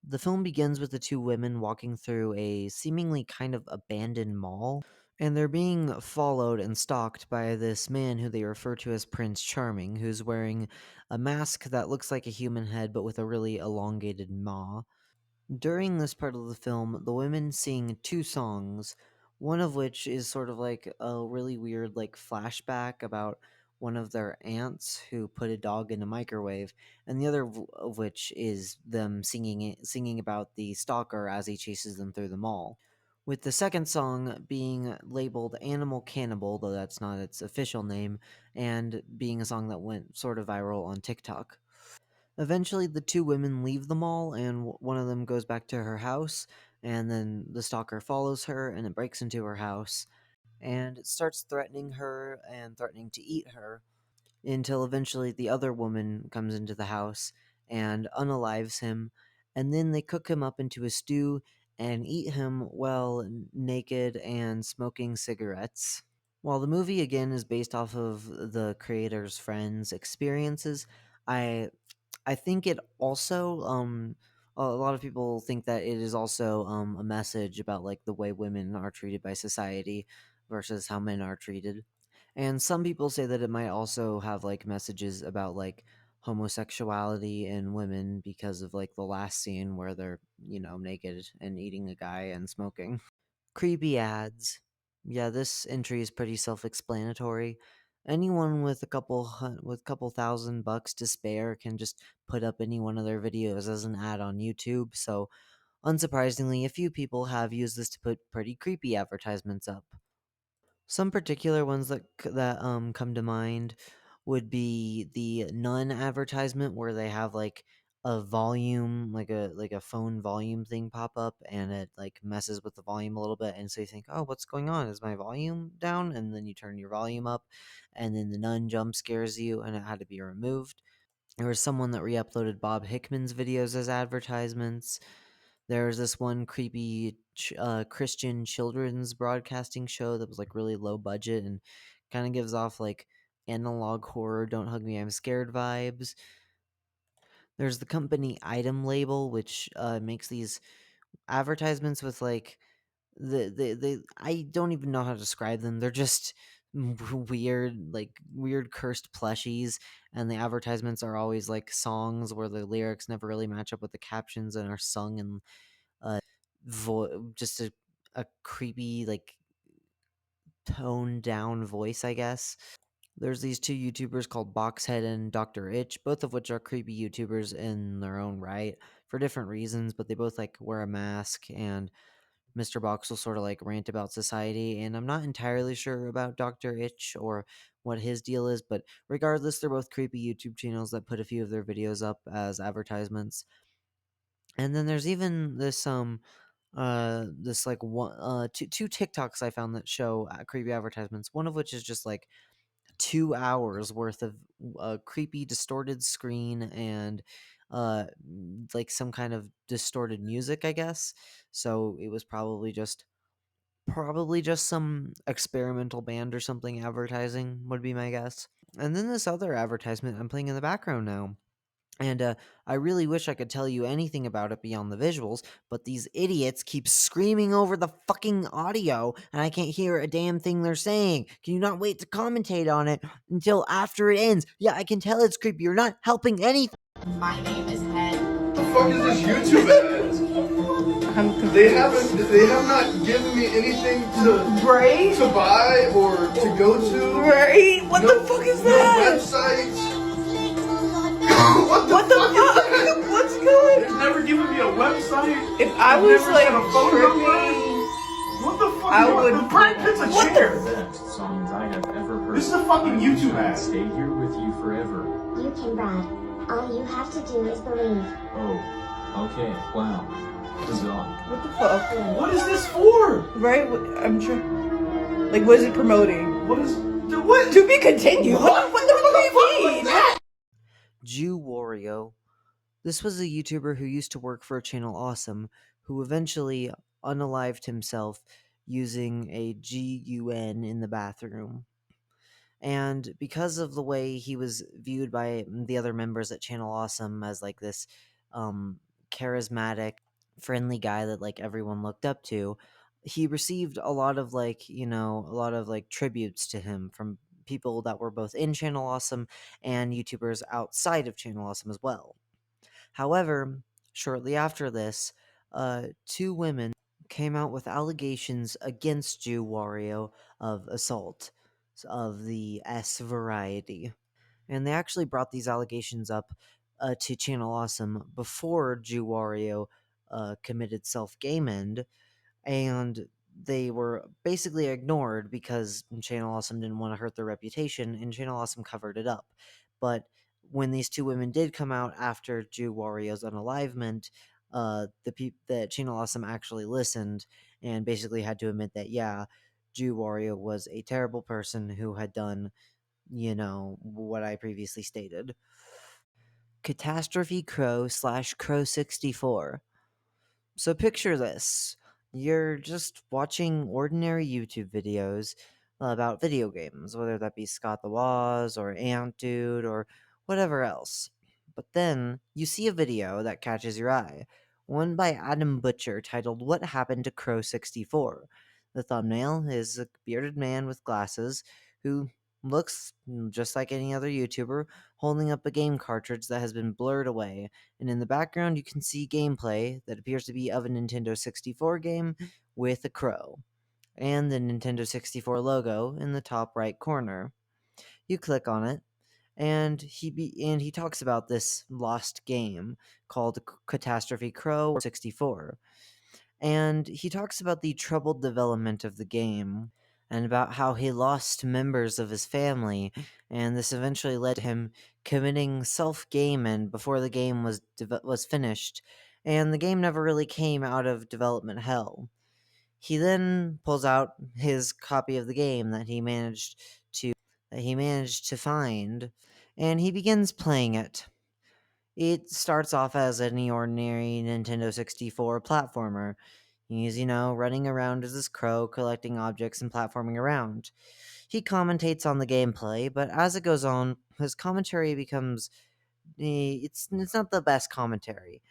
The film begins with the two women walking through a seemingly kind of abandoned mall, and they're being followed and stalked by this man who they refer to as Prince Charming, who's wearing a mask that looks like a human head but with a really elongated maw. During this part of the film, the women sing two songs, one of which is sort of like a really weird like flashback about one of their aunts who put a dog in a microwave, and the other of which is them singing about the stalker as he chases them through the mall. With the second song being labeled Animal Cannibal, though that's not its official name, and being a song that went sort of viral on TikTok. Eventually, the two women leave the mall, and one of them goes back to her house, and then the stalker follows her, and it breaks into her house, and it starts threatening her and threatening to eat her, until eventually the other woman comes into the house and unalives him, and then they cook him up into a stew and eat him while naked and smoking cigarettes. While the movie again is based off of the creator's friends' experiences, I I think it also a lot of people think that it is also a message about like the way women are treated by society versus how men are treated. And some people say that it might also have like messages about like homosexuality in women because of like the last scene where they're, naked and eating a guy and smoking. Creepy ads. Yeah, this entry is pretty self-explanatory. Anyone with couple $1,000 to spare can just put up any one of their videos as an ad on YouTube. So, unsurprisingly, a few people have used this to put pretty creepy advertisements up. Some particular ones that come to mind would be the Nun advertisement where they have like a volume, like a phone volume thing pop up, and it like messes with the volume a little bit, and so you think, oh, what's going on? Is my volume down? And then you turn your volume up, and then the Nun jump scares you, and it had to be removed. There was someone that re-uploaded Bob Hickman's videos as advertisements. There was this one creepy Christian children's broadcasting show that was like really low budget and kind of gives off like analog horror, don't hug me, I'm scared vibes. There's the company Item Label, which makes these advertisements with like the I don't even know how to describe them. They're just weird cursed plushies, and the advertisements are always like songs where the lyrics never really match up with the captions and are sung in just a creepy like toned down voice, I guess. There's these two YouTubers called Boxhead and Dr. Itch, both of which are creepy YouTubers in their own right for different reasons, but they both like wear a mask, and Mr. Box will sort of like rant about society, and I'm not entirely sure about Dr. Itch or what his deal is, but regardless, they're both creepy YouTube channels that put a few of their videos up as advertisements. And then there's even this like two TikToks I found that show creepy advertisements. One of which is just like 2 hours worth of creepy distorted screen and like some kind of distorted music, I guess. So it was probably just some experimental band or something advertising would be my guess. And then this other advertisement I'm playing in the background now. And I really wish I could tell you anything about it beyond the visuals, but these idiots keep screaming over the fucking audio, and I can't hear a damn thing they're saying. Can you not wait to commentate on it until after it ends? Yeah, I can tell it's creepy. You're not helping anything. My name is Head. What the fuck is this YouTube ads? They have not given me anything to buy or to go to. Right? What the fuck is that? No websites. What the fuck? What's going They've never given me a website. If I was never like sent a phone tripping, What the fuck? I would. Brad Pitt's a What chair. Best songs I have ever heard. This is a fucking YouTube ad. Stay here with you forever. You can, Brad. All you have to do is believe. Oh, okay. Wow. Bizarre. What the fuck? What is this for? Right? I'm sure. Like, what is it promoting? What is what? To be continued. What the fuck do you mean? JewWario. This was a YouTuber who used to work for Channel Awesome, who eventually unalived himself using a GUN in the bathroom. And because of the way he was viewed by the other members at Channel Awesome as like this charismatic, friendly guy that like everyone looked up to, he received a lot of tributes to him from people that were both in Channel Awesome and YouTubers outside of Channel Awesome as well. However, shortly after this, two women came out with allegations against JewWario of assault of the S variety. And they actually brought these allegations up to Channel Awesome before JewWario committed self-game end, and they were basically ignored because Channel Awesome didn't want to hurt their reputation, and Channel Awesome covered it up. But when these two women did come out after JewWario's unalivement, the Channel Awesome actually listened and basically had to admit that, yeah, JewWario was a terrible person who had done, what I previously stated. Catastrophe Crow / Crow 64. So picture this. You're just watching ordinary YouTube videos about video games, whether that be Scott the Woz or Ant Dude or whatever else. But then you see a video that catches your eye, one by Adam Butcher titled What Happened to Crow 64. The thumbnail is a bearded man with glasses who looks just like any other YouTuber holding up a game cartridge that has been blurred away, and in the background you can see gameplay that appears to be of a Nintendo 64 game with a crow, and the Nintendo 64 logo in the top right corner. You click on it, and he talks about this lost game called Catastrophe Crow 64. And he talks about the troubled development of the game and about how he lost members of his family, and this eventually led to him committing self-game end before the game was finished, and the game never really came out of development hell. He then pulls out his copy of the game that he managed to find, and he begins playing it. It starts off as any ordinary Nintendo 64 platformer. He's, running around as this crow, collecting objects and platforming around. He commentates on the gameplay, but as it goes on, his commentary becomes it's not the best commentary.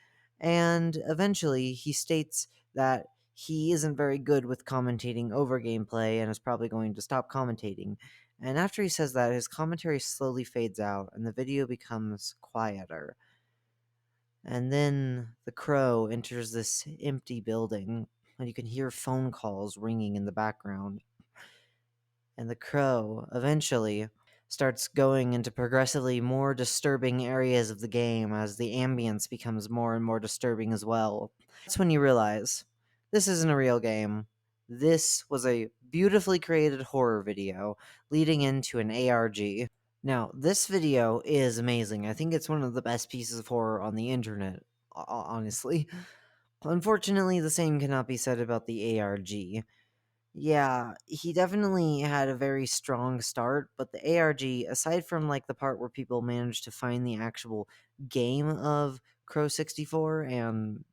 And eventually he states that he isn't very good with commentating over gameplay and is probably going to stop commentating. And after he says that, his commentary slowly fades out and the video becomes quieter. And then the crow enters this empty building, and you can hear phone calls ringing in the background. And the crow eventually starts going into progressively more disturbing areas of the game as the ambience becomes more and more disturbing as well. That's when you realize this isn't a real game. This was a beautifully created horror video leading into an ARG. Now, this video is amazing. I think it's one of the best pieces of horror on the internet, honestly. Unfortunately, the same cannot be said about the ARG. Yeah, he definitely had a very strong start, but the ARG, aside from like the part where people managed to find the actual game of Crow 64 and,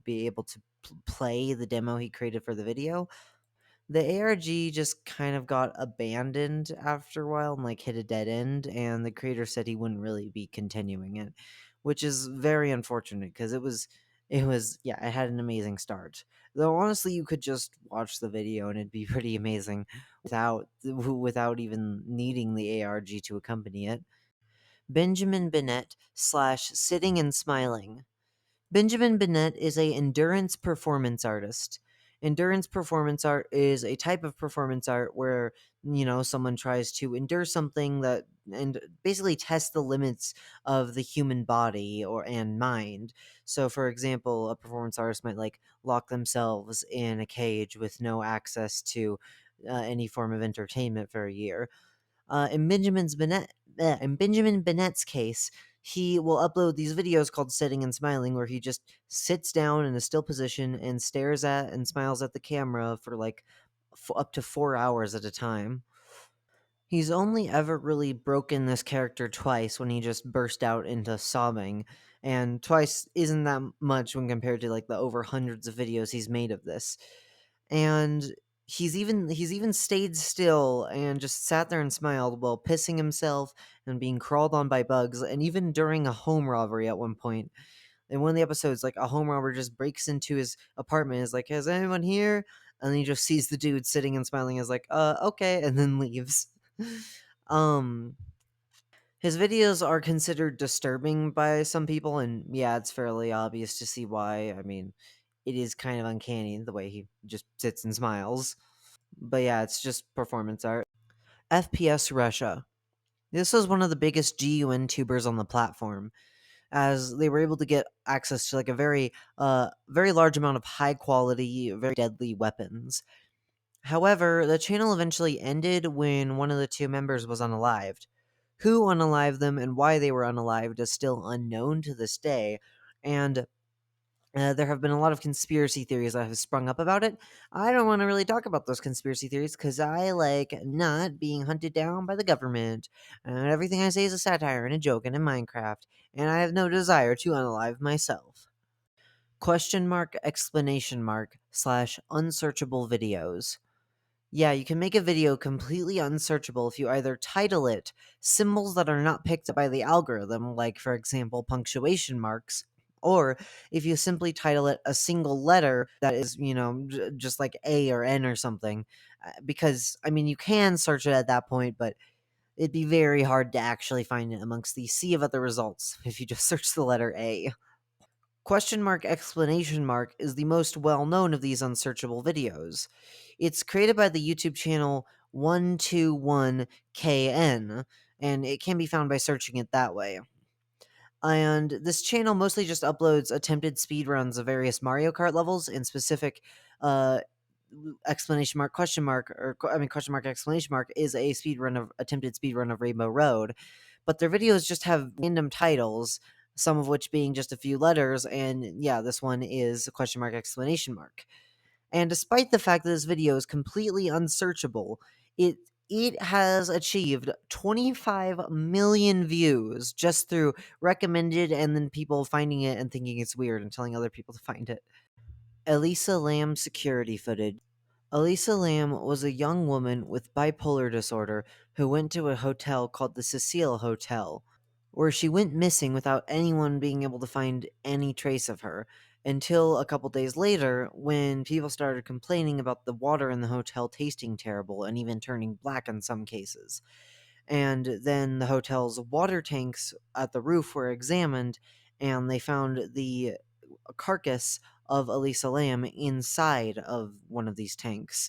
be able to play the demo he created for the video, the ARG just kind of got abandoned after a while and like hit a dead end, and the creator said he wouldn't really be continuing it, which is very unfortunate because it had an amazing start. Though honestly, you could just watch the video and it'd be pretty amazing without even needing the ARG to accompany it. Benjamin Bennett / Sitting and Smiling. Benjamin Bennett is a endurance performance artist. Endurance performance art is a type of performance art where, someone tries to endure something that and basically test the limits of the human body and mind. So for example, a performance artist might like lock themselves in a cage with no access to any form of entertainment for a year. In Benjamin Bennett's case, he will upload these videos called Sitting and Smiling, where he just sits down in a still position and stares at and smiles at the camera for like up to 4 hours at a time. He's only ever really broken this character twice when he just burst out into sobbing, and twice isn't that much when compared to like the over hundreds of videos he's made of this. And he's even stayed still and just sat there and smiled while pissing himself and being crawled on by bugs, and even during a home robbery at one point. In one of the episodes, like a home robber just breaks into his apartment, is like, "Is anyone here?" And then he just sees the dude sitting and smiling, is like, okay," and then leaves. um his videos are considered disturbing by some people, and yeah, it's fairly obvious to see why. I mean, it is kind of uncanny the way he just sits and smiles. But yeah, it's just performance art. FPS Russia. This was one of the biggest GUN tubers on the platform, as they were able to get access to like a very large amount of high quality, very deadly weapons. However, the channel eventually ended when one of the two members was unalived. Who unalived them and why they were unalived is still unknown to this day, and there have been a lot of conspiracy theories that have sprung up about it. I don't want to really talk about those conspiracy theories because I like not being hunted down by the government, and everything I say is a satire and a joke and in Minecraft, and I have no desire to unalive myself. Question mark, explanation mark, / unsearchable videos. Yeah, you can make a video completely unsearchable if you either title it symbols that are not picked up by the algorithm, like, for example, punctuation marks, or if you simply title it a single letter that is, just like A or N or something. Because, I mean, you can search it at that point, but it'd be very hard to actually find it amongst the sea of other results if you just search the letter A. Question mark explanation mark is the most well known of these unsearchable videos. It's created by the YouTube channel 121KN, and it can be found by searching it that way. And this channel mostly just uploads attempted speedruns of various Mario Kart levels in specific explanation mark question mark, or I mean question mark explanation mark is a attempted speedrun of Rainbow Road. But their videos just have random titles, some of which being just a few letters, and yeah, this one is a question mark explanation mark. And despite the fact that this video is completely unsearchable, it has achieved 25 million views just through recommended and then people finding it and thinking it's weird and telling other people to find it. Elisa Lam security footage. Elisa Lam was a young woman with bipolar disorder who went to a hotel called the Cecile Hotel, where she went missing without anyone being able to find any trace of her, until a couple days later when people started complaining about the water in the hotel tasting terrible and even turning black in some cases. And then the hotel's water tanks at the roof were examined, and they found the carcass of Elisa Lam inside of one of these tanks.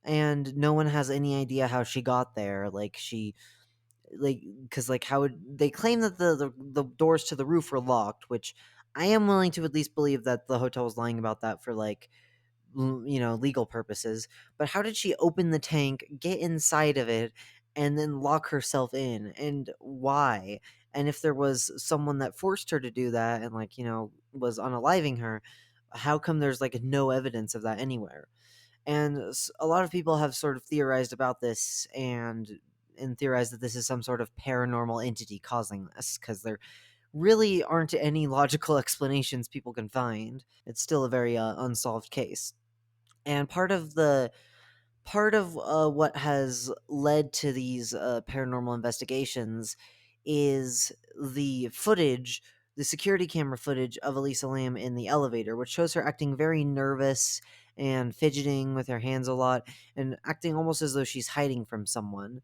And no one has any idea how she got there. Because how would they claim that the doors to the roof were locked? Which I am willing to at least believe that the hotel was lying about that for legal purposes. But how did she open the tank, get inside of it, and then lock herself in? And why? And if there was someone that forced her to do that and was unaliving her, how come there's no evidence of that anywhere? And a lot of people have sort of theorized about this and theorized that this is some sort of paranormal entity causing this, because there really aren't any logical explanations people can find. It's still a very unsolved case. And part of what has led to these paranormal investigations is the footage the security camera footage of Elisa Lam in the elevator, which shows her acting very nervous and fidgeting with her hands a lot and acting almost as though she's hiding from someone.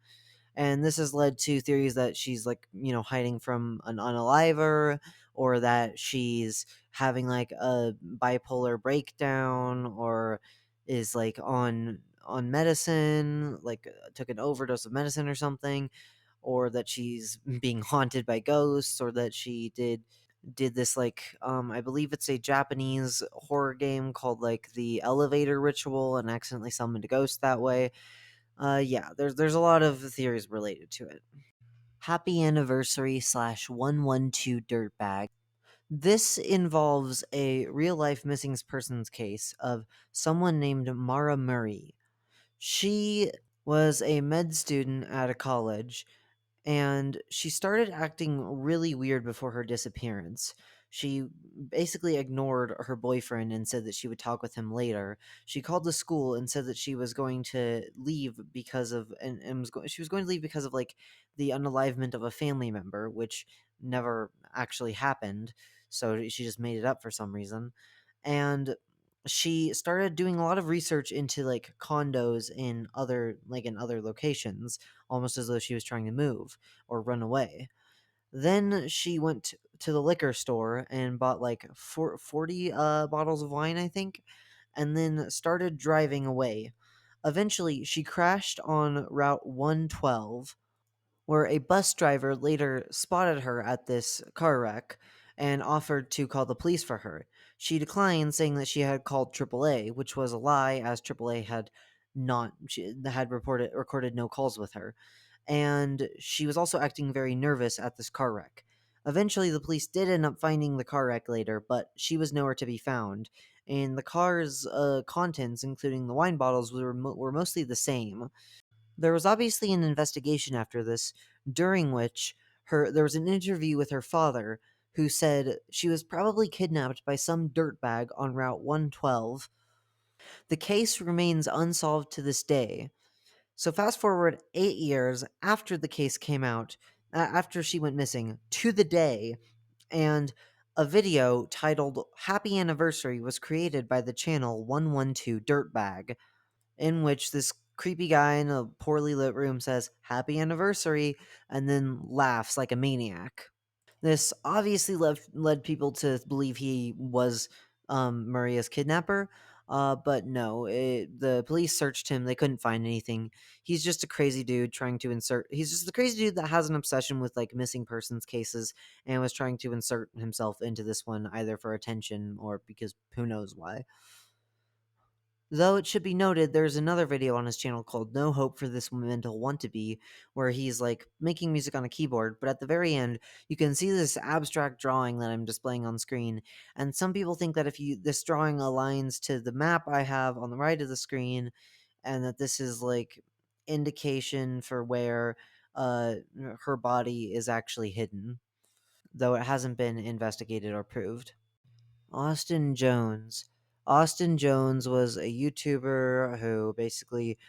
And this has led to theories that she's like, hiding from an unaliver, or that she's having like a bipolar breakdown, or is like on medicine, like took an overdose of medicine or something, or that she's being haunted by ghosts, or that she did this like I believe it's a Japanese horror game called like the Elevator Ritual and accidentally summoned a ghost that way. Yeah, there's a lot of theories related to it. Happy Anniversary slash 112 Dirtbag. This involves a real life missing persons case of someone named Mara Murray. She was a med student at a college, and she started acting really weird before her disappearance. She basically ignored her boyfriend and said that she would talk with him later. She called the school and said that she was going to leave because of she was going to leave because of like the unalivement of a family member, which never actually happened. So she just made it up for some reason. And she started doing a lot of research into like condos in other locations, almost as though she was trying to move or run away. Then she went to the liquor store and bought like 40 bottles of wine, I think, and then started driving away. Eventually, she crashed on Route 112, where a bus driver later spotted her at this car wreck and offered to call the police for her. She declined, saying that she had called AAA, which was a lie, as AAA had not she had recorded no calls with her. And she was also acting very nervous at this car wreck. Eventually, the police did end up finding the car wreck later, but she was nowhere to be found. And the car's contents, including the wine bottles, were mostly the same. There was obviously an investigation after this, during which there was an interview with her father, who said she was probably kidnapped by some dirtbag on Route 112. The case remains unsolved to this day. So fast forward 8 years after the case came out, after she went missing, to the day, and a video titled Happy Anniversary was created by the channel 112 Dirtbag, in which this creepy guy in a poorly lit room says happy anniversary and then laughs like a maniac. This obviously led people to believe he was Maria's kidnapper, but no, the police searched him. They couldn't find anything. He's just a crazy dude trying to insert. He's just the crazy dude that has an obsession with like missing persons cases and was trying to insert himself into this one either for attention or because who knows why. Though it should be noted, there's another video on his channel called No Hope for This Mental Want to Be, where he's like making music on a keyboard, but at the very end, you can see this abstract drawing that I'm displaying on screen. And some people think that this drawing aligns to the map I have on the right of the screen, and that this is like indication for where her body is actually hidden, though it hasn't been investigated or proved. Austin Jones. Austin Jones was a YouTuber who basically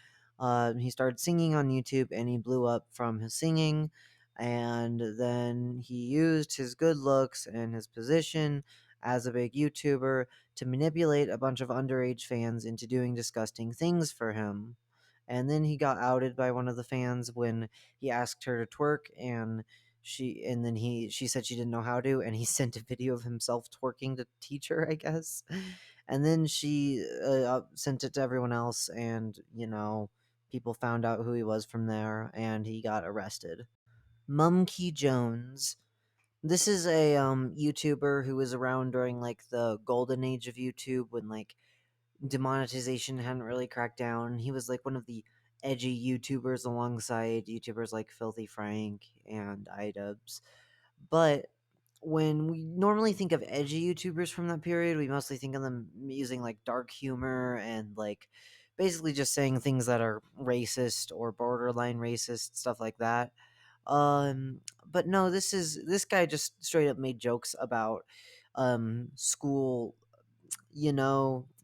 he started singing on YouTube and he blew up from his singing. And then he used his good looks and his position as a big YouTuber to manipulate a bunch of underage fans into doing disgusting things for him. And then he got outed by one of the fans when he asked her to twerk, and she said she didn't know how to, and he sent a video of himself twerking to teach her, I guess. And then she sent it to everyone else, and people found out who he was from there, and he got arrested. Mumkey Jones. This is a YouTuber who was around during like the golden age of YouTube, when like demonetization hadn't really cracked down. He was like one of the edgy YouTubers alongside YouTubers like Filthy Frank and iDubbbz. But when we normally think of edgy YouTubers from that period, we mostly think of them using like dark humor and like basically just saying things that are racist or borderline racist, stuff like that. But no, this guy just straight up made jokes about school,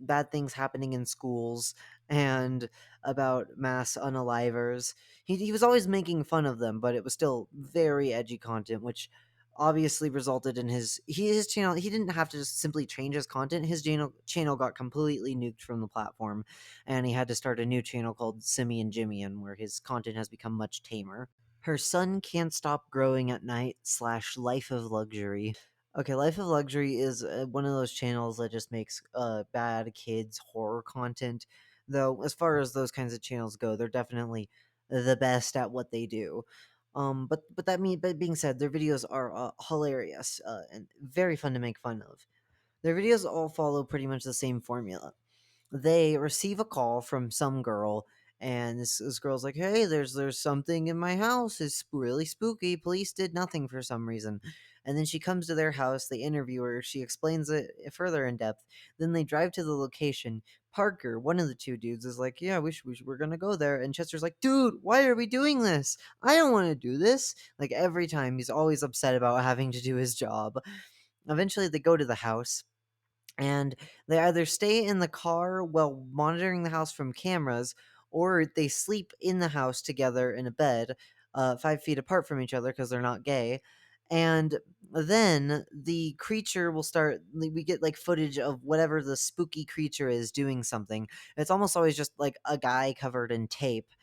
bad things happening in schools, and about mass unalivers. He was always making fun of them, but it was still very edgy content, which obviously resulted in his channel. He didn't have to just simply change his content. His channel got completely nuked from the platform, and he had to start a new channel called Simmy and Jimmy, and where his content has become much tamer. Her Son Can't Stop Growing at Night / Life of Luxury. Okay, Life of Luxury is one of those channels that just makes bad kids horror content. Though, as far as those kinds of channels go, they're definitely the best at what they do. But being said, their videos are hilarious and very fun to make fun of. Their videos all follow pretty much the same formula. They receive a call from some girl, and this girl's like, "Hey, there's something in my house. It's really spooky. Police did nothing for some reason." And then she comes to their house. They interview her. She explains it further in depth. Then they drive to the location. Parker, one of the two dudes, is like, "Yeah, we're gonna go there." And Chester's like, "Dude, why are we doing this? I don't want to do this." Like every time, he's always upset about having to do his job. Eventually, they go to the house, and they either stay in the car while monitoring the house from cameras, or they sleep in the house together in a bed, 5 feet apart from each other because they're not gay. And then the creature will start. We get like footage of whatever the spooky creature is doing something. It's almost always just like a guy covered in tape.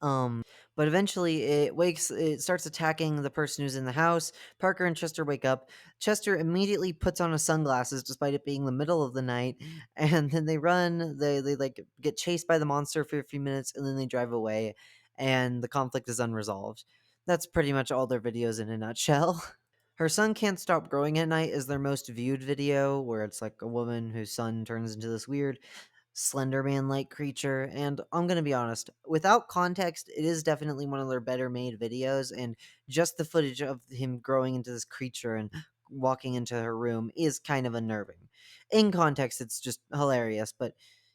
But eventually it starts attacking the person who's in the house. Parker and Chester wake up. Chester immediately puts on his sunglasses despite it being the middle of the night, and then they run. They like get chased by the monster for a few minutes, and then they drive away, and the conflict is unresolved. That's pretty much all their videos in a nutshell. Her Son Can't Stop Growing at Night is their most viewed video, where it's like a woman whose son turns into this weird Slenderman like creature. And I'm going to be honest, without context, it is definitely one of their better made videos. And just the footage of him growing into this creature and walking into her room is kind of unnerving. In context, it's just hilarious.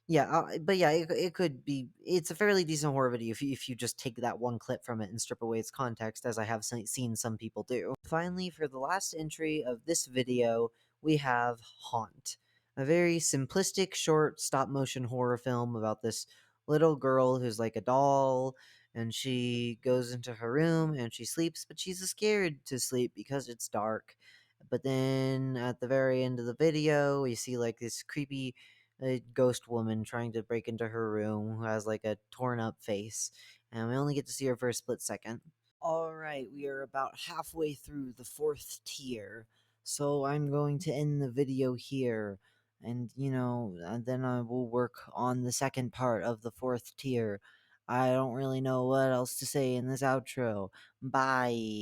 It could be. It's a fairly decent horror video if you just take that one clip from it and strip away its context, as I have seen some people do. Finally, for the last entry of this video, we have Haunt, a very simplistic, short stop motion horror film about this little girl who's like a doll, and she goes into her room and she sleeps, but she's scared to sleep because it's dark. But then at the very end of the video, we see like this creepy ghost woman trying to break into her room who has like a torn up face, and we only get to see her for a split second. All right, we are about halfway through the 4th tier, so I'm going to end the video here. And, then I will work on the second part of the 4th tier. I don't really know what else to say in this outro. Bye.